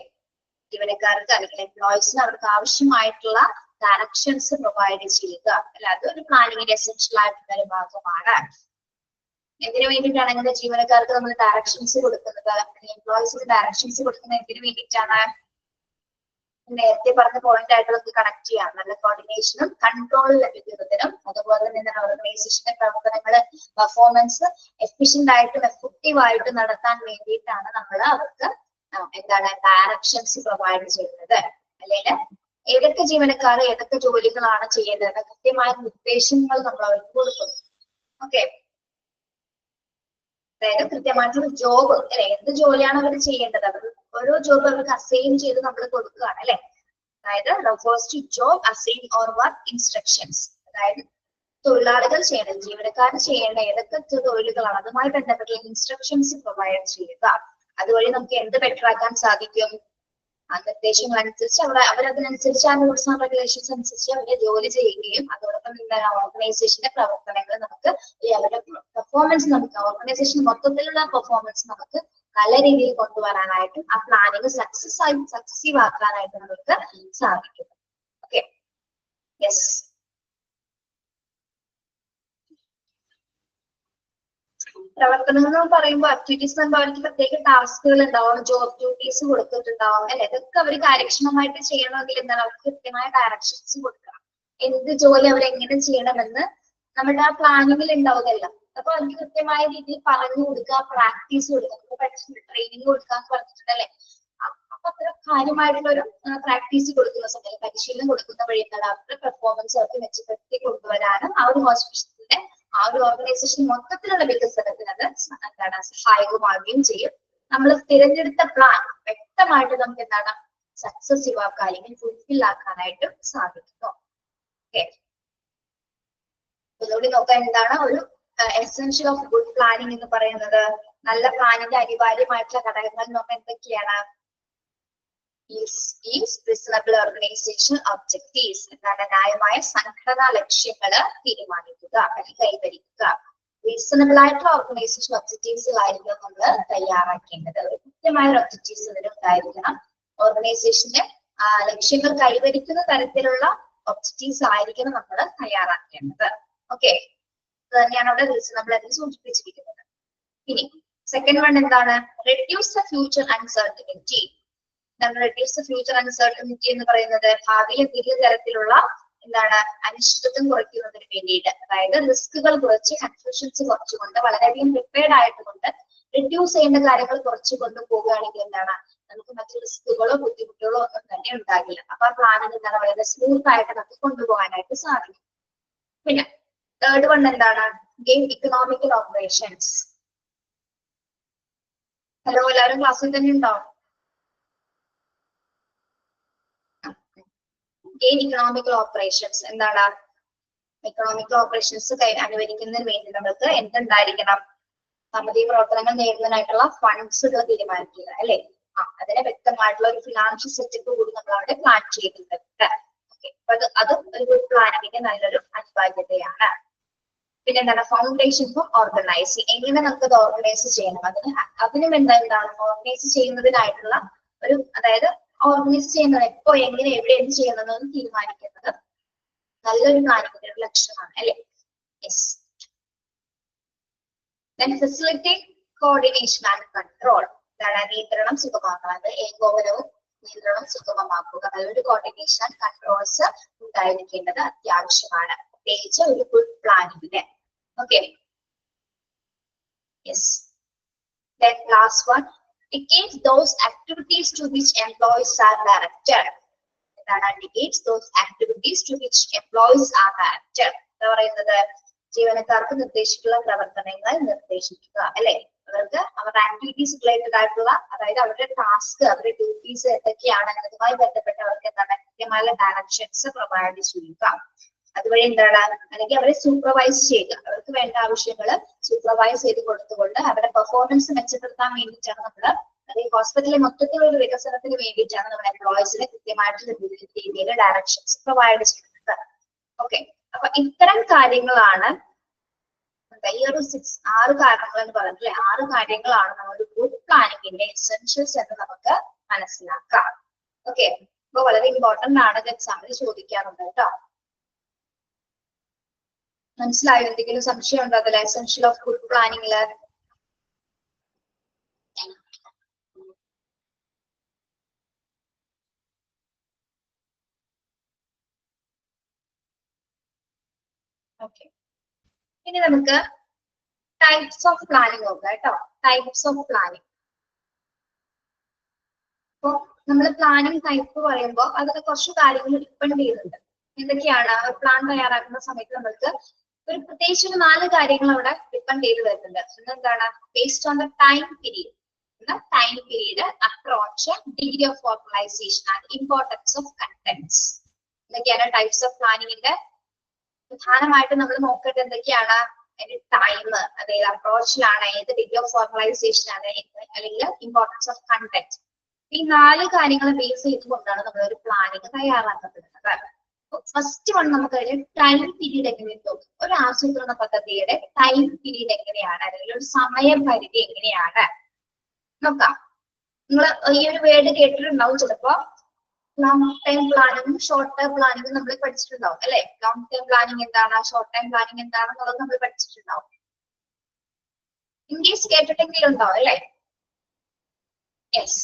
[SPEAKER 1] ജീവനക്കാർക്ക് അല്ലെങ്കിൽ എംപ്ലോയീസിന് അവർക്ക് ആവശ്യമായിട്ടുള്ള ഡയറക്ഷൻസ് പ്രൊവൈഡ് ചെയ്യുക അല്ലെ? അതൊരു പ്ലാനിങ്ങിന്റെ എസെൻഷ്യൽ ആയിട്ടുള്ള ഒരു ഭാഗമാണ്. എന്തിനു വേണ്ടിയിട്ടാണ് ഇങ്ങനെ ജീവനക്കാർക്ക് നമ്മൾ ഡയറക്ഷൻസ് കൊടുക്കുന്നത്? എംപ്ലോയീസിന് ഡയറക്ഷൻസ് കൊടുക്കുന്നത് എന്തിനു വേണ്ടിയിട്ടാണ്? നേരത്തെ പറഞ്ഞ പോയിന്റ് ആയിട്ട് നമുക്ക് കണക്ട് ചെയ്യാം. നല്ല കോർഡിനേഷനും കൺട്രോൾ ലഭിക്കുന്നതിനും അതുപോലെ തന്നെ ഓർഗനൈസേഷന്റെ പ്രവർത്തനങ്ങള് പെർഫോമൻസ് എഫിഷ്യന്റ് ആയിട്ടും എഫക്റ്റീവ് ആയിട്ടും നടത്താൻ വേണ്ടിയിട്ടാണ് നമ്മൾ അവർക്ക് എന്താണ് ഡയറക്ഷൻസ് പ്രൊവൈഡ് ചെയ്യുന്നത്. അല്ലെങ്കിൽ ഏതൊക്കെ ജീവനക്കാർ ഏതൊക്കെ ജോലികളാണ് ചെയ്യേണ്ടത് കൃത്യമായ നിർദ്ദേശങ്ങൾ നമ്മൾ അവർക്ക് കൊടുക്കുന്നു. ഓക്കെ, അതായത് കൃത്യമായിട്ടുള്ള ജോബ് അല്ലെ? എന്ത് ജോലിയാണ് അവർ ചെയ്യേണ്ടത്, അവർ ഓരോ ജോബ് അവർക്ക് അസൈൻ ചെയ്ത് നമ്മൾ കൊടുക്കുകയാണ് അല്ലെ? അതായത് refers to job assign or work instructions. അതായത് തൊഴിലാളികൾ ചെയ്യേണ്ട ജീവനക്കാർ ചെയ്യേണ്ട ഏതൊക്കെ തൊഴിലുകളാണ് അതുമായി ബന്ധപ്പെട്ട ഇൻസ്ട്രക്ഷൻസ് പ്രൊവൈഡ് ചെയ്യുക. അതുവഴി നമുക്ക് എന്ത് ബെറ്റർ ആക്കാൻ സാധിക്കും? ആ നിർദ്ദേശങ്ങൾ അനുസരിച്ച് അവരതിനനുസരിച്ച് ആ റൂൾസ് ആൻഡ് റെഗുലേഷൻസ് അനുസരിച്ച് അവരെ ജോലി ചെയ്യുകയും അതോടൊപ്പം എന്താണ് ഓർഗനൈസേഷന്റെ പ്രവർത്തനങ്ങൾ നമുക്ക് അവരുടെ പെർഫോമൻസ് നമുക്ക് ഓർഗനൈസേഷൻ മൊത്തത്തിലുള്ള പെർഫോമൻസ് നമുക്ക് നല്ല രീതിയിൽ കൊണ്ടുവരാനായിട്ടും ആ പ്ലാനിങ് സക്സസീവ് ആക്കാനായിട്ട് നമുക്ക് സാധിക്കും. Okay, yes. പ്രവർത്തനങ്ങൾ എന്ന് പറയുമ്പോൾ ആക്ടിവിറ്റീസ് എന്ന് അവർക്ക് പ്രത്യേക ടാസ്കുകൾ ഉണ്ടാവും, ജോബ് ഡ്യൂട്ടീസ് കൊടുത്തിട്ടുണ്ടാവും അല്ലെ? ഇതൊക്കെ അവർ കാര്യക്ഷമമായിട്ട് ചെയ്യണമെങ്കിൽ എന്താണ് അവർക്ക് കൃത്യമായ ഡയറക്ഷൻസ് കൊടുക്കണം. എന്ത് ജോലി അവരെങ്ങനെ ചെയ്യണമെന്ന് നമ്മുടെ ആ പ്ലാനിങ്ങിൽ ഉണ്ടാവുകയല്ല. അപ്പൊ അവർക്ക് കൃത്യമായ രീതിയിൽ പറഞ്ഞു കൊടുക്കുക, പ്രാക്ടീസ് കൊടുക്കുക, പഠിച്ചിട്ടുണ്ട് ട്രെയിനിങ് കൊടുക്കാന്ന് പറഞ്ഞിട്ടുണ്ടല്ലേ? അപ്പൊ അത്ര കാര്യമായിട്ടുള്ള ഒരു പ്രാക്ടീസ് കൊടുക്കുന്ന സമയത്ത് പരിശീലനം കൊടുക്കുന്ന വഴി അവരുടെ പെർഫോമൻസ് അവർക്ക് മെച്ചപ്പെടുത്തി കൊണ്ടുവരാനും ആ ഒരു ഹോസ്പിറ്റലിന്റെ ആ ഒരു ഓർഗനൈസേഷൻ മൊത്തത്തിലുള്ള വികസനത്തിന് അത് എന്താണ് സഹായകമാവുകയും ചെയ്യും. നമ്മൾ തിരഞ്ഞെടുത്ത പ്ലാൻ വ്യക്തമായിട്ട് നമുക്ക് എന്താണ് സക്സസീവ് ആക്കാൻ അല്ലെങ്കിൽ ഫുൾഫിൽ ആക്കാനായിട്ട് സാധിക്കുന്നു. ഓക്കെ, ഒന്നുകൂടി നോക്കാൻ എന്താണ് ഒരു എസെൻഷ്യൽ ഓഫ് ഗുഡ് പ്ലാനിങ് എന്ന് പറയുന്നത്? നല്ല പ്ലാനിന്റെ അനിവാര്യമായിട്ടുള്ള ഘടകങ്ങൾ നോക്കാൻ എന്തൊക്കെയാണ്? reasonable organizational objectives. എന്താണ് ന്യായമായ സംഘടനാ ലക്ഷ്യങ്ങൾ തീരുമാനിക്കുക അല്ലെങ്കിൽ കൈവരിക്കുക. റീസണബിൾ ആയിട്ടുള്ള ഓർഗനൈസേഷൻ ഒബ്ജക്റ്റീവ്സിലായിരിക്കും നമ്മൾ തയ്യാറാക്കേണ്ടത്. കൃത്യമായ ഒരു ഒബ്ജക്റ്റീവ്സ് ഉണ്ടായിരിക്കണം. ഓർഗനൈസേഷന്റെ ലക്ഷ്യങ്ങൾ കൈവരിക്കുന്ന തരത്തിലുള്ള ഒബ്ജക്റ്റീവ്സ് ആയിരിക്കണം നമ്മൾ തയ്യാറാക്കേണ്ടത്. ഓക്കെ, അത് തന്നെയാണ് അവിടെ റീസണബിൾ എന്ന് സൂചിപ്പിച്ചിരിക്കുന്നത്. ഇനി സെക്കൻഡ് വൺ എന്താണ്? Reduce the future uncertainty. Reduce the future uncertainty എന്ന് പറയുന്നത് ഭാവിയിലെ വിവിധ തരത്തിലുള്ള എന്താണ് അനിശ്ചിതത്വം കുറയ്ക്കുന്നതിന് വേണ്ടിയിട്ട്, അതായത് റിസ്കുകൾ കുറച്ച് കൺഫ്യൂഷൻസ് കുറച്ചുകൊണ്ട് വളരെയധികം പ്രിപ്പയർഡ് ആയിട്ടുകൊണ്ട് റിഡ്യൂസ് ചെയ്യേണ്ട കാര്യങ്ങൾ കുറച്ച് കൊണ്ടുപോകുകയാണെങ്കിൽ എന്താണ് നമുക്ക് മറ്റു റിസ്കുകളോ ബുദ്ധിമുട്ടുകളോ ഒന്നും തന്നെ ഉണ്ടാകില്ല. അപ്പൊ ആ പ്ലാനിൽ എന്താണ് വളരെ സ്മൂത്ത് ആയിട്ട് നമുക്ക് കൊണ്ടുപോകാനായിട്ട് സാധിക്കും. പിന്നെ തേർഡ് വൺ എന്താണ്? Gain economical operations. ഹലോ, എല്ലാവരും ക്ലാസ്സിൽ തന്നെ ഉണ്ടോ? ഗെയിൻ ഇക്കണോമിക്കൽ ഓപ്പറേഷൻസ് എന്താണ്? ഇക്കണോമിക്കൽ ഓപ്പറേഷൻസ് അനുവദിക്കുന്നതിന് വേണ്ടി നമുക്ക് എന്തുണ്ടായിരിക്കണം? സാമ്പത്തിക പ്രവർത്തനങ്ങൾ നേടുന്നതിനായിട്ടുള്ള ഫണ്ട്സുകൾ തീരുമാനിക്കുക അല്ലെ. അതിനെ വ്യക്തമായിട്ടുള്ള ഒരു ഫിനാൻഷ്യൽ സെറ്റപ്പ് കൂടി നമ്മൾ അവിടെ പ്ലാൻ ചെയ്തിട്ടുണ്ട്. ഓക്കെ, അപ്പൊ അത് ഒരു ഗുഡ് പ്ലാനിങ്ങിന്റെ നല്ലൊരു അനിവാര്യതയാണ്. പിന്നെ എന്താണ്? Foundation four organising. എങ്ങനെ നമുക്ക് അത് ഓർഗനൈസ് ചെയ്യണം, അതിനും എന്താണ് ഓർഗനൈസ് ചെയ്യുന്നതിനായിട്ടുള്ള ഒരു, അതായത് ഓർഗനൈസ് ചെയ്യുന്നത് എപ്പോ എങ്ങനെ എവിടെ എന്ത് ചെയ്യണമെന്ന് തീരുമാനിക്കുന്നത് നല്ലൊരു പ്ലാനിങ്ങിന്റെ ഒരു ലക്ഷണമാണ് അല്ലെ. Yes. Then facilitate coordination and control. നിയന്ത്രണം സുഗമമാക്കുക, ഏകോപനവും നിയന്ത്രണവും സുഗമമാക്കുക. നല്ലൊരു കോർഡിനേഷൻ ആൻഡ് കൺട്രോൾസ് ഉണ്ടായിരിക്കേണ്ടത് അത്യാവശ്യമാണ്, പ്രത്യേകിച്ച് ഒരു ഗുഡ് പ്ലാനിങ്ങിന്. Okay, yes. Then last one, indicates those activities to which employees are directed. Indicates those activities to which employees are directed. എന്താ പറയുന്നത്? ജീവനക്കാർക്ക് നിർദ്ദേശിക്കുന്ന പ്രവർത്തനങ്ങൾ നിർദ്ദേശിക്കുക അല്ലെ. അവർക്ക് അവരുടെ ആക്ടിവിറ്റീസ് റിലേറ്റഡ് ആയിട്ടുള്ള, അതായത് അവരുടെ ടാസ്ക്, അവരുടെ ഡ്യൂട്ടീസ് എന്തൊക്കെയാണ് എന്നതുമായി ബന്ധപ്പെട്ട് അവർക്ക് എന്താണ് കൃത്യമായ ഡയറക്ഷൻസ് പ്രൊവൈഡ് ചെയ്യുക. അതുവഴി എന്താണ്, അല്ലെങ്കിൽ അവരെ സൂപ്പർവൈസ് ചെയ്യുക. അവർക്ക് വേണ്ട ആവശ്യങ്ങൾ സൂപ്പർവൈസ് ചെയ്ത് കൊടുത്തുകൊണ്ട് അവരുടെ പെർഫോമൻസ് മെച്ചപ്പെടുത്താൻ വേണ്ടിയിട്ടാണ് നമ്മൾ, അല്ലെങ്കിൽ ഹോസ്പിറ്റലിലെ മൊത്തത്തിലുള്ള ഒരു വികസനത്തിന് വേണ്ടിയിട്ടാണ് നമ്മൾ എംപ്ലോയീസിന് കൃത്യമായിട്ടുള്ള രീതിയിൽ ഡയറക്ഷൻസ് പ്രൊവൈഡ് ചെയ്യുന്നത്. ഓക്കെ, അപ്പൊ ഇത്തരം കാര്യങ്ങളാണ് ഈ ഒരു 6 കാരണങ്ങൾ എന്ന് പറഞ്ഞില്ലേ. 6 കാര്യങ്ങളാണ് നമ്മുടെ ഗുഡ് പ്ലാനിങ്ങിന്റെ എസെൻഷ്യൽസ് എന്ന് നമുക്ക് മനസ്സിലാക്കാം. ഓക്കെ, അപ്പൊ വളരെ ഇമ്പോർട്ടന്റ് ആണ്, എക്സാമിന് ചോദിക്കാറുണ്ട് കേട്ടോ. മനസ്സിലായോ? എന്തെങ്കിലും സംശയം ഉണ്ടോ അതിൽ? എസെൻഷ്യൽ ഓഫ് ഗുഡ് പ്ലാനിങ്ങില് ഓക്കെ. ഇനി നമുക്ക് ടൈപ്സ് ഓഫ് പ്ലാനിങ് നോക്കാം കേട്ടോ. Types of planning. അപ്പൊ നമ്മൾ പ്ലാനിങ് ടൈപ്പ് പറയുമ്പോൾ അതിൽ കുറച്ച് കാര്യങ്ങൾ ഡിപ്പെൻഡ് ചെയ്യുന്നുണ്ട്. എന്തൊക്കെയാണ്? ഒരു പ്ലാൻ തയ്യാറാക്കുന്ന സമയത്ത് നമ്മൾക്ക് ഒരു പ്രത്യേകിച്ച് ഒരു 4 കാര്യങ്ങൾ അവിടെ ഡിപ്പെൻഡ് ചെയ്ത് വരുന്നുണ്ട്. എന്താണ്? Based on the time period, time period, approach, degree of organisation and importance of contents. എന്തൊക്കെയാണ് ടൈപ്സ് ഓഫ് പ്ലാനിങ്ങിന്റെ? പ്രധാനമായിട്ട് നമ്മൾ നോക്കേണ്ടത് എന്തൊക്കെയാണ്? അതിന്റെ ടൈം, അതായത് അപ്രോച്ചിലാണ്, ഏത് ഡിഗ്രി ഓഫ് ഓർഗനൈസേഷൻ ആണ്, അല്ലെങ്കിൽ ഇമ്പോർട്ടൻസ് ഓഫ് കണ്ടന്റ്. ഈ 4 കാര്യങ്ങൾ ബേസ് ചെയ്തുകൊണ്ടാണ് നമ്മൾ ഒരു പ്ലാനിങ് തയ്യാറാക്കപ്പെടുന്നത്. ഫസ്റ്റ് വൺ നമുക്ക് ടൈം പീരീഡ് എങ്ങനെ നോക്കും? ഒരു ആസൂത്രണ പദ്ധതിയുടെ ടൈം പീരീഡ് എങ്ങനെയാണ്, അല്ലെങ്കിൽ ഒരു സമയപരിധി എങ്ങനെയാണ് നോക്കാം. നിങ്ങൾ ഈ ഒരു വേർഡ് കേട്ടിട്ടുണ്ടാവും ചിലപ്പോ. ലോങ് ടൈം പ്ലാനിങ്ങും ഷോർട്ട് ടൈം പ്ലാനിങ്ങും നമ്മൾ പഠിച്ചിട്ടുണ്ടാവും അല്ലെ. ലോങ് ടൈം പ്ലാനിങ് എന്താണ്, ഷോർട്ട് ടൈം പ്ലാനിങ് എന്താണെന്നുള്ളത് നമ്മൾ പഠിച്ചിട്ടുണ്ടാവും. ഇംഗ്ലീഷ് കേട്ടിട്ടെങ്കിലും ഉണ്ടാവും അല്ലെ. യെസ്.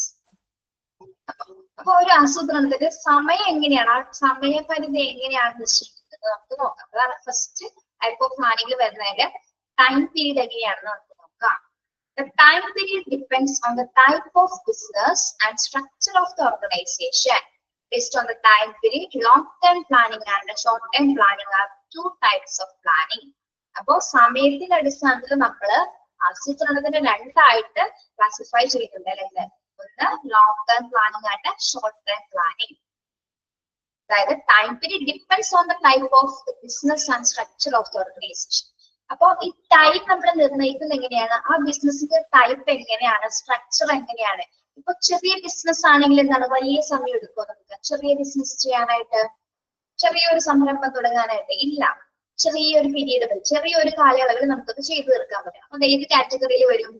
[SPEAKER 1] അപ്പൊ ഒരു ആസൂത്രണത്തിന്റെ സമയം എങ്ങനെയാണ്, ആ സമയപരിധി എങ്ങനെയാണ് നിശ്ചയിക്കുന്നത് നമുക്ക് നോക്കാം. അതാണ് ഫസ്റ്റ് ടൈപ്പ് ഓഫ് പ്ലാനിങ് വരുന്നതിന്റെ ടൈം പീരീഡ് എങ്ങനെയാണെന്ന് നമുക്ക് നോക്കാം. The time period depends on the type of business and structure of the organization. Based on the time period, long-term planning and short-term planning are 2 types of planning. അപ്പോ സമയത്തിന്റെ അടിസ്ഥാനത്തിൽ നമ്മൾ ആസൂത്രണത്തിന് 2 ആയിട്ട് classify ചെയ്തിട്ടുണ്ട് അല്ലെ. ഒന്ന് long term planning and short term planning. അതായത് time period depends on the type of business and structure of the organisation. അപ്പൊ ഈ ടൈപ്പ് നമ്മൾ നിർണ്ണയിക്കുന്നത് എങ്ങനെയാണ്? ആ ബിസിനസിന്റെ ടൈപ്പ് എങ്ങനെയാണ്, സ്ട്രക്ചർ എങ്ങനെയാണ്? ഇപ്പൊ ചെറിയ ബിസിനസ് ആണെങ്കിൽ എന്താണ്, വലിയ സമയം എടുക്കുമോ നമുക്ക് ചെറിയ ബിസിനസ് ചെയ്യാനായിട്ട്, ചെറിയൊരു സംരംഭം തുടങ്ങാനായിട്ട്? ഇല്ല, ചെറിയൊരു പീരീഡ്, ചെറിയൊരു കാലയളവിൽ നമുക്കത് ചെയ്തു തീർക്കാൻ പറ്റും. അപ്പൊ ഏത് കാറ്റഗറിയിൽ വരും?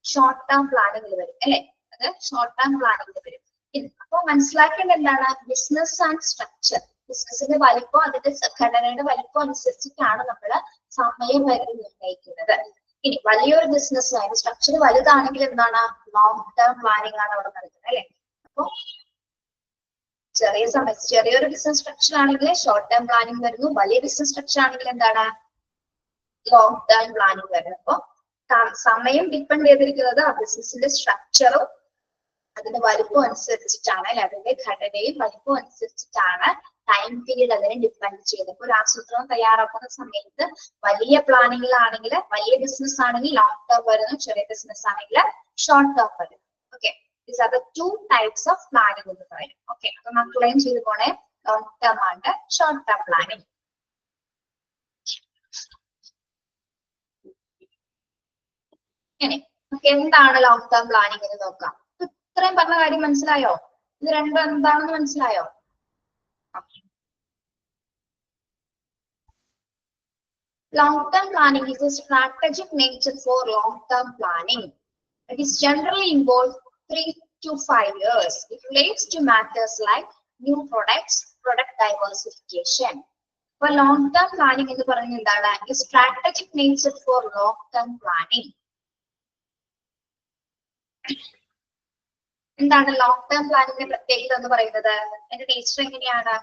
[SPEAKER 1] ഷോർട്ട് ടേം പ്ലാനിങ്ങിൽ വരും അല്ലെ. അത് ഷോർട്ട് ടേം പ്ലാനിങ്ങിൽ വരും. അപ്പൊ മനസ്സിലാക്കേണ്ടത് എന്താണ്? ബിസിനസ് ആൻഡ് സ്ട്രക്ചർ, ബിസിനസിന്റെ വലിപ്പം, അതിന്റെ ഘടനയുടെ വലിപ്പം അനുസരിച്ചിട്ടാണ് നമ്മൾ സമയപരിധി നിർണ്ണയിക്കുന്നത്. ഇനി വലിയൊരു ബിസിനസ് അതിന്റെ സ്ട്രക്ചർ വലുതാണെങ്കിൽ എന്താണ് ലോങ് ടേം പ്ലാനിങ് ആണ് അവിടെ നടക്കുന്നത് അല്ലെ. അപ്പൊ ചെറിയൊരു ബിസിനസ് സ്ട്രക്ചർ ആണെങ്കിൽ ഷോർട്ട് ടേം പ്ലാനിങ് വരുന്നു, വലിയ ബിസിനസ് സ്ട്രക്ചർ ആണെങ്കിൽ എന്താണ് ലോങ് ടേം പ്ലാനിങ് വരുന്നത്. അപ്പൊ സമയം ഡിപ്പെൻഡ് ചെയ്തിരിക്കുന്നത് ആ ബിസിനസിന്റെ സ്ട്രക്ചറും അതിന്റെ വലുപ്പം അനുസരിച്ചിട്ടാണ് അല്ലെ, അതിന്റെ ഘടനയും വലുപ്പവും അനുസരിച്ചിട്ടാണ് ടൈം പീരീഡ് അതിനെ ഡിപ്പെൻഡ് ചെയ്യുന്നത്. ഇപ്പൊ ഒരു ആസൂത്രണം തയ്യാറാക്കുന്ന സമയത്ത് വലിയ പ്ലാനിങ്ങിലാണെങ്കിൽ വലിയ ബിസിനസ് ആണെങ്കിൽ ലോങ് ടേം വരുന്നു, ചെറിയ ബിസിനസ് ആണെങ്കിൽ ഷോർട്ട് ടേം വരുന്നു. Okay, these are the two types of planning എന്ന് പറയും. ഓക്കെ, അപ്പൊ മക്കളെയും ചെയ്ത് പോണേ ലോങ് ടേം ആണ് ഷോർട്ട് ടേം പ്ലാനിങ്. ഇനി എന്താണ് ലോങ് ടേം പ്ലാനിങ് എന്ന് നോക്കാം. ഇത്രയും പറഞ്ഞ കാര്യം മനസ്സിലായോ? ഇത് രണ്ടും എന്താണെന്ന് മനസ്സിലായോ? Long-term planning is a strategic nature for long-term planning. It is generally involved 3 to 5 years. It relates to matters like new products, product diversification. For long-term planning എന്ന് പറയുന്നത് എന്താണ്? A strategic nature for long-term planning. എന്താണ് long term പ്ലാനിങ്ങിന്റെ പ്രത്യേകത എന്ന് പറയുന്നത്? അതിന്റെ nature എങ്ങനെയാണ്?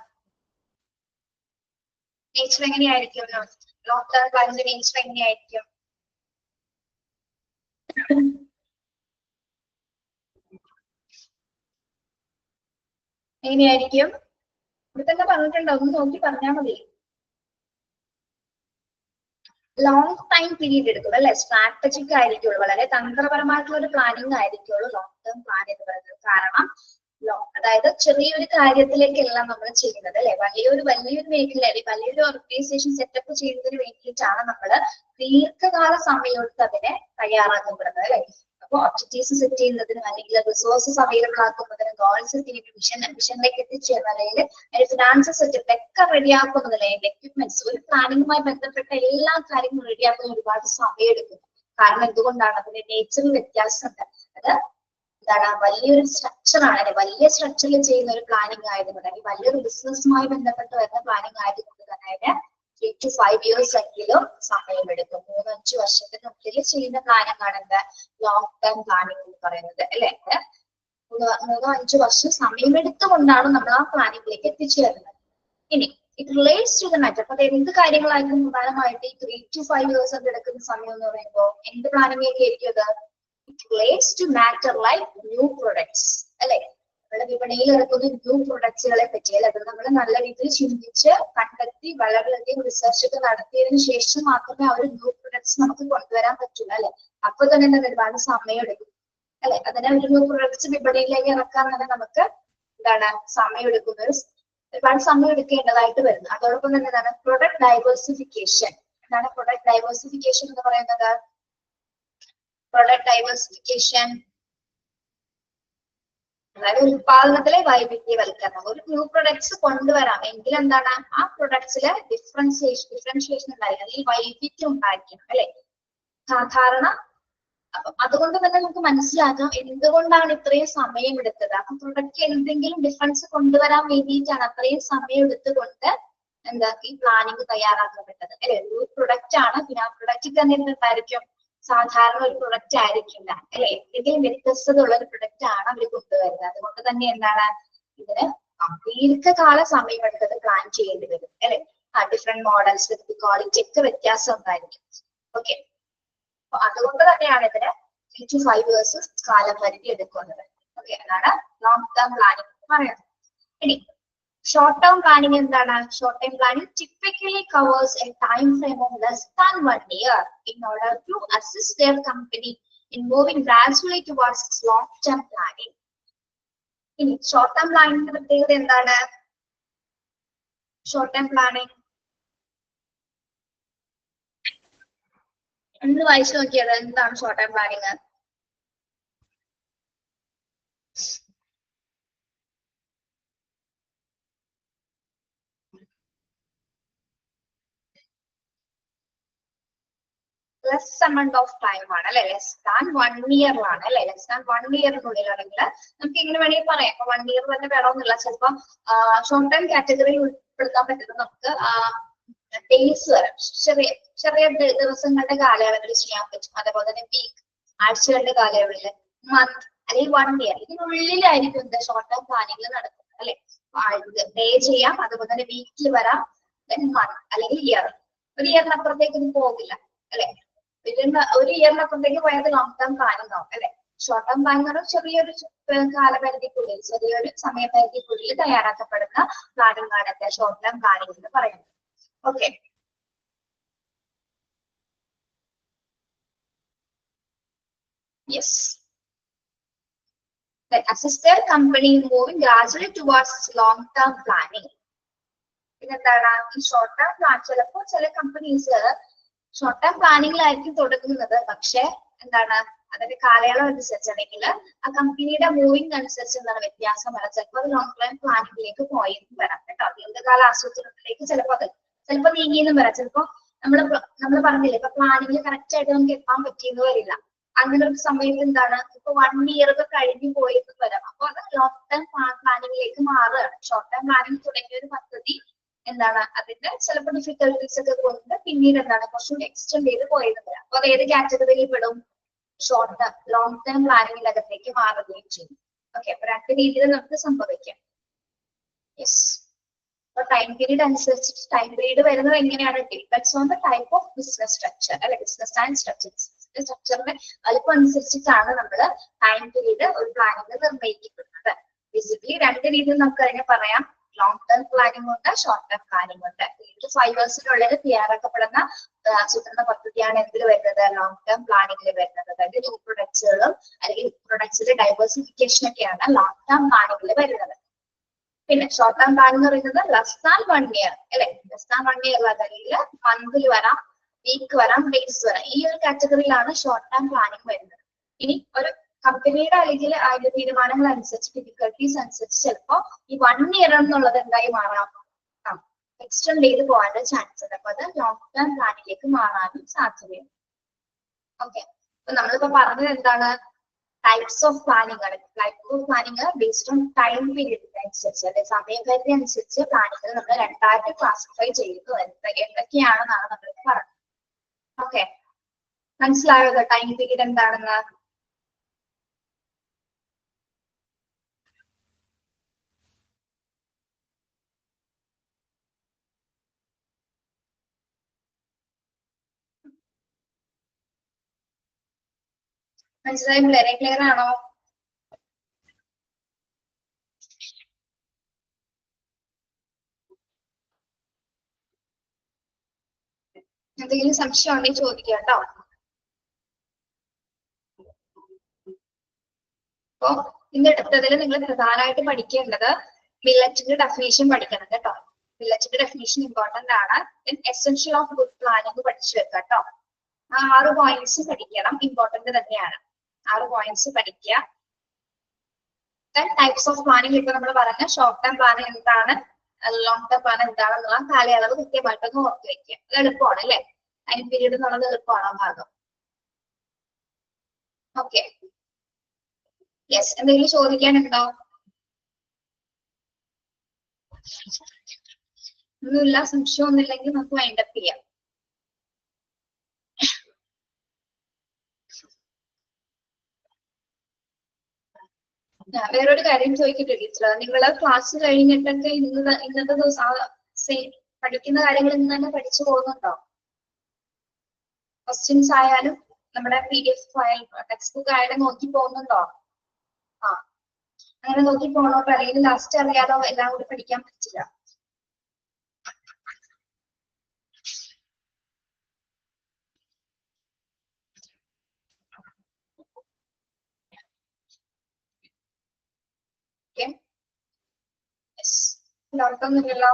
[SPEAKER 1] Nature എങ്ങനെയായിരിക്കും? ലോങ് ടേം പ്ലാനിങ്ങിന്റെ നേച്ചർ എങ്ങനെയായിരിക്കും? എങ്ങനെയായിരിക്കും? ഇവിടെ തന്നെ പറഞ്ഞിട്ടുണ്ടോ? ഒന്ന് നോക്കി പറഞ്ഞാൽ മതി. ലോങ് ടൈം പീരീഡ് എടുക്കും അല്ലെ, സ്ട്രാറ്റജിക് ആയിരിക്കുള്ളൂ, വളരെ തന്ത്രപരമായിട്ടുള്ള ഒരു പ്ലാനിങ് ആയിരിക്കുള്ളൂ ലോങ് ടേം പ്ലാൻ എന്ന് പറയുന്നത്. കാരണം അതായത് ചെറിയൊരു കാര്യത്തിലേക്കല്ല നമ്മൾ ചെയ്യുന്നത് അല്ലെ, വലിയൊരു മേഖല വലിയൊരു ഓർഗനൈസേഷൻ സെറ്റപ്പ് ചെയ്യുന്നതിന് വേണ്ടിയിട്ടാണ് നമ്മൾ ദീർഘകാല സമയമെടുത്ത് അതിനെ തയ്യാറാക്കപ്പെടുന്നത് അല്ലെ. അപ്പൊ ഒബ്ജക്റ്റീവ്സ് സെറ്റ് ചെയ്യുന്നതിനും അല്ലെങ്കിൽ റിസോഴ്സസ് അവൈലബിൾ ആക്കുന്നതിനും ഗോൾസ് സെറ്റ് ചെയ്യുന്നതിനും മിഷനിലേക്ക് എത്തിച്ചേരുന്ന അല്ലെങ്കിൽ അതിന്റെ ഫിനാൻസ് സെറ്റപ്പ് ഒക്കെ റെഡിയാക്കുന്നതിന് എക്യുപ്മെന്റ്സ് ഒരു പ്ലാനിങ്ങുമായി ബന്ധപ്പെട്ട എല്ലാ കാര്യങ്ങളും റെഡിയാക്കുന്ന ഒരുപാട് സമയം എടുക്കും. കാരണം എന്തുകൊണ്ടാണ്? അതിന്റെ നേച്ചറിൽ വ്യത്യാസമുണ്ട്. അത് എന്താണ് വലിയൊരു സ്ട്രക്ചറാണ് അല്ലെ, വലിയ സ്ട്രക്ചറിൽ ചെയ്യുന്ന ഒരു പ്ലാനിങ് ആയതുകൊണ്ട് അല്ലെങ്കിൽ വലിയൊരു ബിസിനസ്സുമായി ബന്ധപ്പെട്ട് വരുന്ന പ്ലാനിങ് ആയതുകൊണ്ട് തന്നെ അതിന് 3 to 5 years എങ്കിലും സമയമെടുക്കും. 3-5 വർഷത്തിനുള്ളിൽ ചെയ്യുന്ന പ്ലാനിങ് ആണ് എന്താ ലോങ് ടേം പ്ലാനിങ് എന്ന് പറയുന്നത് അല്ലെ. 3-5 വർഷം സമയമെടുത്തുകൊണ്ടാണ് നമ്മൾ ആ പ്ലാനിങ്ങിലേക്ക് എത്തിച്ചേരുന്നത്. ഇനി it relates to the matter. അപ്പൊ എന്ത് കാര്യങ്ങളായിരിക്കും പ്രധാനമായിട്ട് ഈ 3 to 5 years ഒക്കെ എടുക്കുന്ന സമയം എന്ന് പറയുമ്പോൾ എന്ത് പ്ലാനിങ് ഒക്കെ ആയിരിക്കും അത്? It relates to matter like new products അല്ലെ. നമ്മുടെ വിപണിയിൽ ഇറക്കുന്ന ന്യൂ പ്രൊഡക്ട്സുകളെ പറ്റി അല്ലെ, അത് നമ്മൾ നല്ല രീതിയിൽ ചിന്തിച്ച് കണ്ടെത്തി വളരെയധികം റിസർച്ച് ഒക്കെ നടത്തിയതിനു ശേഷം മാത്രമേ ആ ഒരു ന്യൂ പ്രൊഡക്ട്സ് നമുക്ക് കൊണ്ടുവരാൻ പറ്റുള്ളൂ അല്ലെ. അപ്പൊ തന്നെ എന്താ ഒരുപാട് സമയം എടുക്കും അല്ലെ. അതിനെ ഒരു ന്യൂ പ്രൊഡക്ട്സ് വിപണിയിലേക്ക് ഇറക്കാൻ തന്നെ നമുക്ക് എന്താണ് സമയം എടുക്കുന്നത്, ഒരുപാട് സമയം എടുക്കേണ്ടതായിട്ട് വരുന്നു. അതോടൊപ്പം തന്നെ എന്താണ് പ്രൊഡക്ട് ഡൈവേഴ്സിഫിക്കേഷൻ. എന്താണ് പ്രൊഡക്ട് ഡൈവേഴ്സിഫിക്കേഷൻ എന്ന് പറയുന്നത്? പ്രൊഡക്ട് ഡൈവേഴ്സിഫിക്കേഷൻ അതായത് ഉത്പാദനത്തിലെ വൈവിധ്യവൽക്കരണം. ഒരു ന്യൂ പ്രൊഡക്ട്സ് കൊണ്ടുവരാം എങ്കിൽ എന്താണ് ആ പ്രൊഡക്ട്സിലെ ഡിഫറൻഷിയേഷൻ ഉണ്ടായിരിക്കണം, അല്ലെങ്കിൽ വൈവിധ്യം ഉണ്ടായിരിക്കണം അല്ലെ. സാധാരണ അതുകൊണ്ട് തന്നെ നമുക്ക് മനസ്സിലാക്കാം എന്തുകൊണ്ടാണ് ഇത്രയും സമയം എടുത്തത്. ആ പ്രൊഡക്റ്റ് എന്തെങ്കിലും ഡിഫറൻസ് കൊണ്ടുവരാൻ വേണ്ടിയിട്ടാണ് അത്രയും സമയം എടുത്തുകൊണ്ട് എന്താ ഈ പ്ലാനിങ് തയ്യാറാക്കപ്പെട്ടത് അല്ലെ. ഒരു പ്രൊഡക്റ്റ് ആണ്, പിന്നെ ആ പ്രൊഡക്റ്റ് തന്നെ എന്തായിരിക്കും? സാധാരണ ഒരു പ്രൊഡക്റ്റ് ആയിരിക്കില്ല അല്ലെ, എന്തെങ്കിലും വ്യത്യസ്തത ഉള്ള ഒരു പ്രൊഡക്റ്റ് ആണ് അവർ കൊണ്ടുവരുന്നത്. അതുകൊണ്ട് തന്നെ എന്താണ് ഇതിന് ദീർഘകാല സമയം എടുത്തത് പ്ലാൻ ചെയ്യേണ്ടി വരും അല്ലെ. ഡിഫറെന്റ് മോഡൽസ് ക്വാളിറ്റി ഒക്കെ വ്യത്യാസം ഉണ്ടായിരിക്കും. ഓക്കെ, അപ്പൊ അതുകൊണ്ട് തന്നെയാണ് ഇതിന് 3 to 5 years കാലപരിധി എടുക്കുന്നത്. ഓക്കെ, അതാണ് ലോങ് ടേം പ്ലാനിങ് പറയുന്നത്. ഇനി ഷോർട്ട് ടേം പ്ലാനിങ് എന്താണ്? Short term planning typically covers a time frame of less than 1 year in order to assist their company in moving gradually towards its long term planning. ഇനി short term പ്ലാനിങ്ങിന്റെ പ്രത്യേകത എന്താണ്? Short term planning എന്ന് വായിച്ചു നോക്കിയത് എന്താണ് short term planning? Less amount of time ആണ് അല്ലെ, less than 1 year ആണ് അല്ലെ. ലെസ് ദാൻ 1 yearനുള്ളിലാണെങ്കിൽ നമുക്ക് എങ്ങനെ വേണമെങ്കിൽ പറയാം. അപ്പൊ 1 year തന്നെ വേണമെന്നില്ല, ചിലപ്പോൾ ഷോർട്ട് ടൈം കാറ്റഗറിയിൽ ഉൾപ്പെടുത്താൻ പറ്റുന്നത് നമുക്ക് ഡേയ്സ് വരാം, ചെറിയ ചെറിയ ദിവസങ്ങളുടെ കാലയളവിൽ ചെയ്യാൻ പറ്റും. അതേപോലെ തന്നെ വീക്ക്, ആഴ്ചകളുടെ കാലയളവിൽ, മന്ത് അല്ലെങ്കിൽ 1 ഇയർ, ഇതിനുള്ളിലായിരിക്കും എന്താ ഷോർട്ട് ടേം പ്ലാനിങ്ങിൽ നടക്കുന്നത് അല്ലെ. ഡേ ചെയ്യാം, അതുപോലെ തന്നെ വീക്കിൽ വരാം, മന്ത് അല്ലെങ്കിൽ ഇയർ. ഒരു ഇയറിനപ്പുറത്തേക്ക് ഇത് പോകില്ല അല്ലെ. ഒരു ഇയറിനപ്പുറത്തേക്ക് പോയത് ലോങ് ടേം പ്ലാനിങ് ആവും അല്ലെ. ഷോർട്ട് ടേം പ്ലാനിങ് എന്ന് ചെറിയൊരു കാലപരിധിക്കുള്ളിൽ, ചെറിയൊരു സമയപരിധിക്കുള്ളിൽ തയ്യാറാക്കപ്പെടുന്ന പ്ലാനിങ് ആണ് ഷോർട്ട് ടേം പ്ലാനിങ് എന്ന് പറയുന്നത്. Okay, yes. Assist a company moving gradually towards long-term planning. പിന്നെന്താണ് ഈ ഷോർട്ട് ടേം പ്ലാൻ? ചിലപ്പോൾ ചില കമ്പനീസ് ഷോർട്ട് ടേം പ്ലാനിങ്ങിലായിരിക്കും തുടങ്ങുന്നത്, പക്ഷെ എന്താണ് അതിന്റെ കാലയളവ് അനുസരിച്ച് അല്ലെങ്കിൽ ആ കമ്പനിയുടെ മൂവിങ് അനുസരിച്ച് എന്താണ് വ്യത്യാസം വരാം. ചിലപ്പോൾ അത് ലോങ് ടേം പ്ലാനിങ്ങിലേക്ക് പോയി വരാം കേട്ടോ. ദീർഘകാല ആസൂത്രണത്തിലേക്ക് ചിലപ്പോൾ നീങ്ങിയെന്നും വരാം. ചിലപ്പോൾ നമ്മൾ പറഞ്ഞില്ലേ, ഇപ്പൊ പ്ലാനിങ്ങിൽ കറക്റ്റ് ആയിട്ട് നമുക്ക് എത്താൻ പറ്റിയെന്ന് വരില്ല. അങ്ങനെ ഒരു സമയത്ത് എന്താണ് ഇപ്പൊ 1 ഇയർ ഒക്കെ കഴിഞ്ഞു പോയിട്ട് വരാം. അപ്പൊ അത് ലോങ് ടേം പ്ലാനിങ്ങിലേക്ക് മാറുകയാണ്. ഷോർട്ട് ടേം പ്ലാനിങ് തുടങ്ങിയ ഒരു പദ്ധതി എന്താണ് അതിന്റെ ചിലപ്പോൾ ഡിഫിക്കൽട്ടീസ് ഒക്കെ കൊണ്ട് പിന്നീട് എന്താണ് കുറച്ചുകൂടി എക്സ്റ്റെൻഡ് ചെയ്ത് പോയത് വരാം. അപ്പൊ അത് ഏത് കാറ്റഗറിയിൽ പെടും? ഷോർട്ട് ടേം, ലോങ് ടേം പ്ലാനിങ്ങിനകത്തേക്ക് മാറുകയും ചെയ്യും. ഓക്കെ, അപ്പൊ 2 രീതിയിൽ നമുക്ക് സംഭവിക്കാം. യെസ്. അപ്പൊ ടൈം പീരീഡ് അനുസരിച്ചിട്ട് ടൈം പീരീഡ് വരുന്നത് എങ്ങനെയാണ്? Depends on the type of business structure അല്ലെ. ബിസിനസ് ആൻഡ് സ്ട്രക്ചറിന്റെ വലുപ്പം അനുസരിച്ചിട്ടാണ് നമ്മൾ ടൈം പീരീഡ് ഒരു പ്ലാനിങ് നിർണ്ണയിക്കുന്നത്. ബേസിക്കലി 2 രീതിയിൽ നമുക്ക് അതിനെ പറയാം. ലോങ് ടേം പ്ലാനിങ് ഉണ്ട്, ഷോർട്ട് ടേം പ്ലാനിങ് ഉണ്ട്. 5 ഇയേഴ്സിനുള്ളിൽ തയ്യാറാക്കപ്പെടുന്ന ആസൂത്രണ പദ്ധതിയാണ് എന്തിൽ വരുന്നത്? ലോങ് ടേം പ്ലാനിങ്ങിൽ വരുന്നത്. അതായത് ന്യൂ പ്രൊഡക്ട്സുകളും അല്ലെങ്കിൽ പ്രൊഡക്ട്സിന്റെ ഡൈവേഴ്സിഫിക്കേഷൻ ഒക്കെയാണ് ലോങ് ടേം പ്ലാനിങ്ങിൽ വരുന്നത്. പിന്നെ ഷോർട്ട് ടേം പ്ലാൻ എന്ന് പറയുന്നത് ലെസ് ദാൻ 1 ഇയർ അല്ലെ. ലെസ് ദാൻ 1 ഇയർ അല്ലെങ്കിൽ മന്തിൽ വരാം, വീക്ക് വരാം, ഡേയ്സ് വരാം. ഈ ഒരു കാറ്റഗറിയിലാണ് ഷോർട്ട് ടേം പ്ലാനിങ് വരുന്നത്. ഇനി ഒരു കമ്പനിയുടെ അല്ലെങ്കിൽ അതിന്റെ തീരുമാനങ്ങൾ അനുസരിച്ച്, ഡിഫിക്കൽട്ടീസ് അനുസരിച്ച് ചിലപ്പോ ഈ 1 ഇയർ എന്നുള്ളത് എന്തായി മാറാം? എക്സ്റ്റെൻഡ് ചെയ്ത് പോകാനുള്ള ചാൻസ് ഉണ്ട്. അപ്പൊ അത് ലോങ് ടേം പ്ലാനിലേക്ക് മാറാനും സാധ്യതയുണ്ട്. ഓക്കെ, അപ്പൊ നമ്മളിപ്പോ പറഞ്ഞത് എന്താണ്? ടൈപ്സ് ഓഫ് പ്ലാനിങ് ആണ്. Type of planning based on time period അനുസരിച്ച് അല്ലെ, സമയപരിധി അനുസരിച്ച് പ്ലാനിങ് നമ്മൾ 2 ആയിട്ട് ക്ലാസിഫൈ ചെയ്യുന്നു. എന്തൊക്കെയാണെന്നാണ് നമ്മൾ പറഞ്ഞത്. ഓക്കെ, മനസ്സിലായോ ടൈം പീരീഡ് എന്താണെന്ന്? മനസ്സിലായി പിള്ളേരെ? ക്ലിയർ ആണോ? എന്തെങ്കിലും സംശയം ഉണ്ടെങ്കിൽ ചോദിക്കുക കേട്ടോ. അപ്പൊ ഇന്ന് എടുത്തതിൽ നിങ്ങൾ പ്രധാനമായിട്ട് പഠിക്കേണ്ടത് മില്ലറ്റിന്റെ ഡെഫിനേഷൻ പഠിക്കണം കേട്ടോ. മില്ലറ്റിന്റെ ഡെഫിനേഷൻ ഇമ്പോർട്ടന്റ് ആണ്. എസെൻഷ്യൽ ഓഫ് ഗുഡ് പ്ലാനിങ് പഠിച്ചു വെക്കാം കേട്ടോ. ആ 6 പോയിന്റ്സ് പഠിക്കണം, ഇമ്പോർട്ടന്റ് തന്നെയാണ്. 6 പോയിന്റ്സ് പഠിക്കുക. ടൈപ്സ് ഓഫ് പ്ലാനിങ് ഇപ്പൊ നമ്മൾ പറഞ്ഞ ഷോർട്ട് ടേം പ്ലാനിങ് എന്താണ്, ലോങ് ടേം പ്ലാൻ എന്താണെന്നുള്ള കാലയളവ് കൃത്യമായിട്ടൊന്ന് ഓർത്ത് വെക്കുക. അത് എളുപ്പമാണ് അല്ലെ. ടൈം പീരീഡ് എന്നുള്ളത് എളുപ്പമാണ് ആ ഭാഗം. Okay, yes. എന്തെങ്കിലും ചോദിക്കാനുണ്ടോ? ഒന്നുമില്ല, സംശയം ഒന്നുമില്ലെങ്കിൽ നമുക്ക് വൈൻഡപ്പ് ചെയ്യാം. വേറൊരു കാര്യം ചോദിക്കട്ടെ ടീച്ചർ, നിങ്ങള് ക്ലാസ് കഴിഞ്ഞിട്ടൊക്കെ ഇന്നത്തെ ദിവസം പഠിക്കുന്ന കാര്യങ്ങൾ ഇന്ന് തന്നെ പഠിച്ചു പോകുന്നുണ്ടോ? ക്വസ്റ്റ്യൻസ് ആയാലും നമ്മുടെ PDF ഫയൽ, ടെക്സ്റ്റ് ബുക്ക് ആയാലും നോക്കി പോകുന്നുണ്ടോ? ആ, അങ്ങനെ നോക്കി പോകണോ? അല്ലെങ്കിൽ ലാസ്റ്റ് അറിയാലോ എല്ലാം കൂടി പഠിക്കാൻ പറ്റില്ല. ഡൗട്ടൊന്നുമില്ലല്ലോ?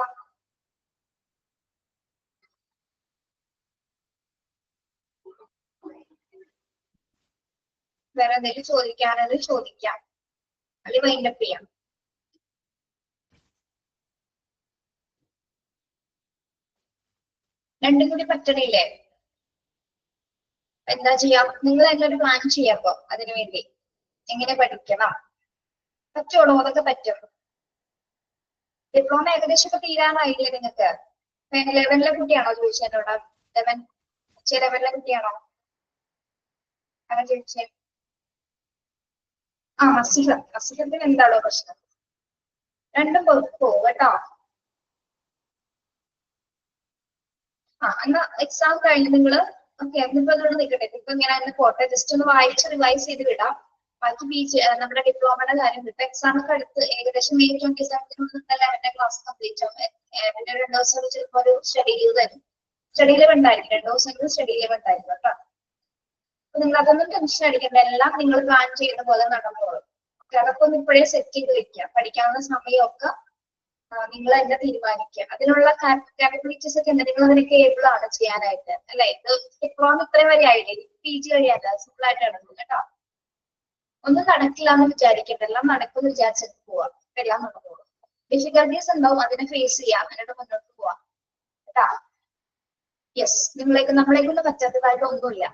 [SPEAKER 1] വേറെ എന്തെങ്കിലും ചോദിക്കാനെങ്കിൽ ചോദിക്കാം, അല്ലെങ്കിൽ വൈൻഡപ്പ് ചെയ്യാം. രണ്ടും കൂടി പറ്റണില്ലേ? എന്താ ചെയ്യാം? നിങ്ങൾ തന്നെ ഒരു പ്ലാൻ ചെയ്യാപ്പോ അതിനു വേണ്ടി. എങ്ങനെ പഠിക്കണം? പറ്റുള്ളൂ, അതൊക്കെ പറ്റും. ഡിപ്ലോമ ഏകദേശം ഒക്കെ തീരാനായില്ലേ നിങ്ങൾക്ക്? ലെവനിലെ കുട്ടിയാണോ ചോദിച്ചത് എന്നോട്? 11 കുട്ടിയാണോ അങ്ങനെ ചോദിച്ചേ? ആ മസിഹത്തിന് എന്താണോ പ്രശ്നം? രണ്ടും പോകും കേട്ടോ. എന്നാ എക്സാം കഴിഞ്ഞ് നിങ്ങള് ഓക്കെ അതിപ്പോ അതുകൊണ്ട് നിൽക്കട്ടെ. ഇപ്പൊ ഇങ്ങനെ തന്നെ പോട്ടെ, ജസ്റ്റ് ഒന്ന് വായിച്ച് റിവൈസ് ചെയ്ത് വിടാം. ബാക്കി നമ്മുടെ ഡിപ്ലോമയുടെ കാര്യം കിട്ടും. എക്സാം ഒക്കെ അടുത്ത് ഏകദേശം May 27 എന്റെ ക്ലാസ് കംപ്ലീറ്റ് ആവും. പിന്നെ 2 ദിവസം ചിലപ്പോൾ ഒരു സ്റ്റഡി ലീവ് തരും. സ്റ്റഡി ലീവ് ഉണ്ടായിരിക്കും, 2 ദിവസമെങ്കിലും സ്റ്റഡി ലീവ് ഉണ്ടായിരിക്കും കേട്ടോ. അപ്പൊ നിങ്ങൾ അതൊന്നും ടെൻഷൻ അടിക്കണ്ട, എല്ലാം നിങ്ങൾ പ്ലാൻ ചെയ്യുന്ന പോലെ നടന്നോളും. അതൊക്കെ ഒന്ന് ഇപ്പോഴേ സെറ്റ് ചെയ്ത് വെക്കുക. പഠിക്കാവുന്ന സമയമൊക്കെ നിങ്ങൾ തന്നെ തീരുമാനിക്കുക. അതിനുള്ള കാപ്പബിലിറ്റീസ് ഒക്കെ ഉണ്ട്, നിങ്ങൾ അതിനൊക്കെ ഏബിൾ ആണ് ചെയ്യാനായിട്ട് അല്ലെ. ഇത് ഡിപ്ലോമ ഇത്രയും വരെ ആയില്ലേ, PG കഴിയാല്ല, സിമ്പിൾ ആയിട്ട് നടക്കും കേട്ടോ. ഒന്നും നടക്കില്ല എന്ന് വിചാരിക്കണ്ട, എല്ലാം നടക്കുമെന്ന് വിചാരിച്ചിട്ട് പോവാം, എല്ലാം നടന്നോളും. ഡിഫിക്കൽട്ടീസ് ഉണ്ടാവും, അതിനെ ഫേസ് ചെയ്യാം, എന്നിട്ട് മുന്നോട്ട് പോവാം കേട്ടാ. യെസ്, നമ്മളെ കൊണ്ട് പറ്റാത്തതായിട്ട് ഒന്നുമില്ല.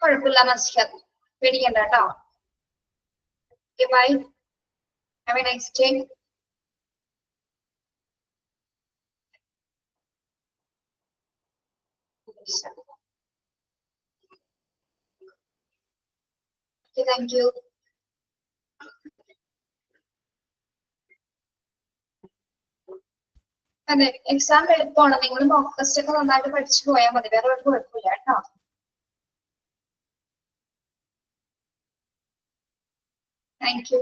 [SPEAKER 1] കുഴപ്പമില്ല നസ്ഹർ, പേടിക്കണ്ട കേട്ടോ. Okay, bye. Have a nice day. Okay, thank you. അതെ, എക്സാം എളുപ്പമാണ്. നിങ്ങൾ മോക്ക് ടെസ്റ്റ് ഒക്കെ നന്നായിട്ട് പഠിച്ചു പോയാൽ മതി, വേറെ ഒരു കുഴപ്പമില്ല കേട്ടോ. Thank you.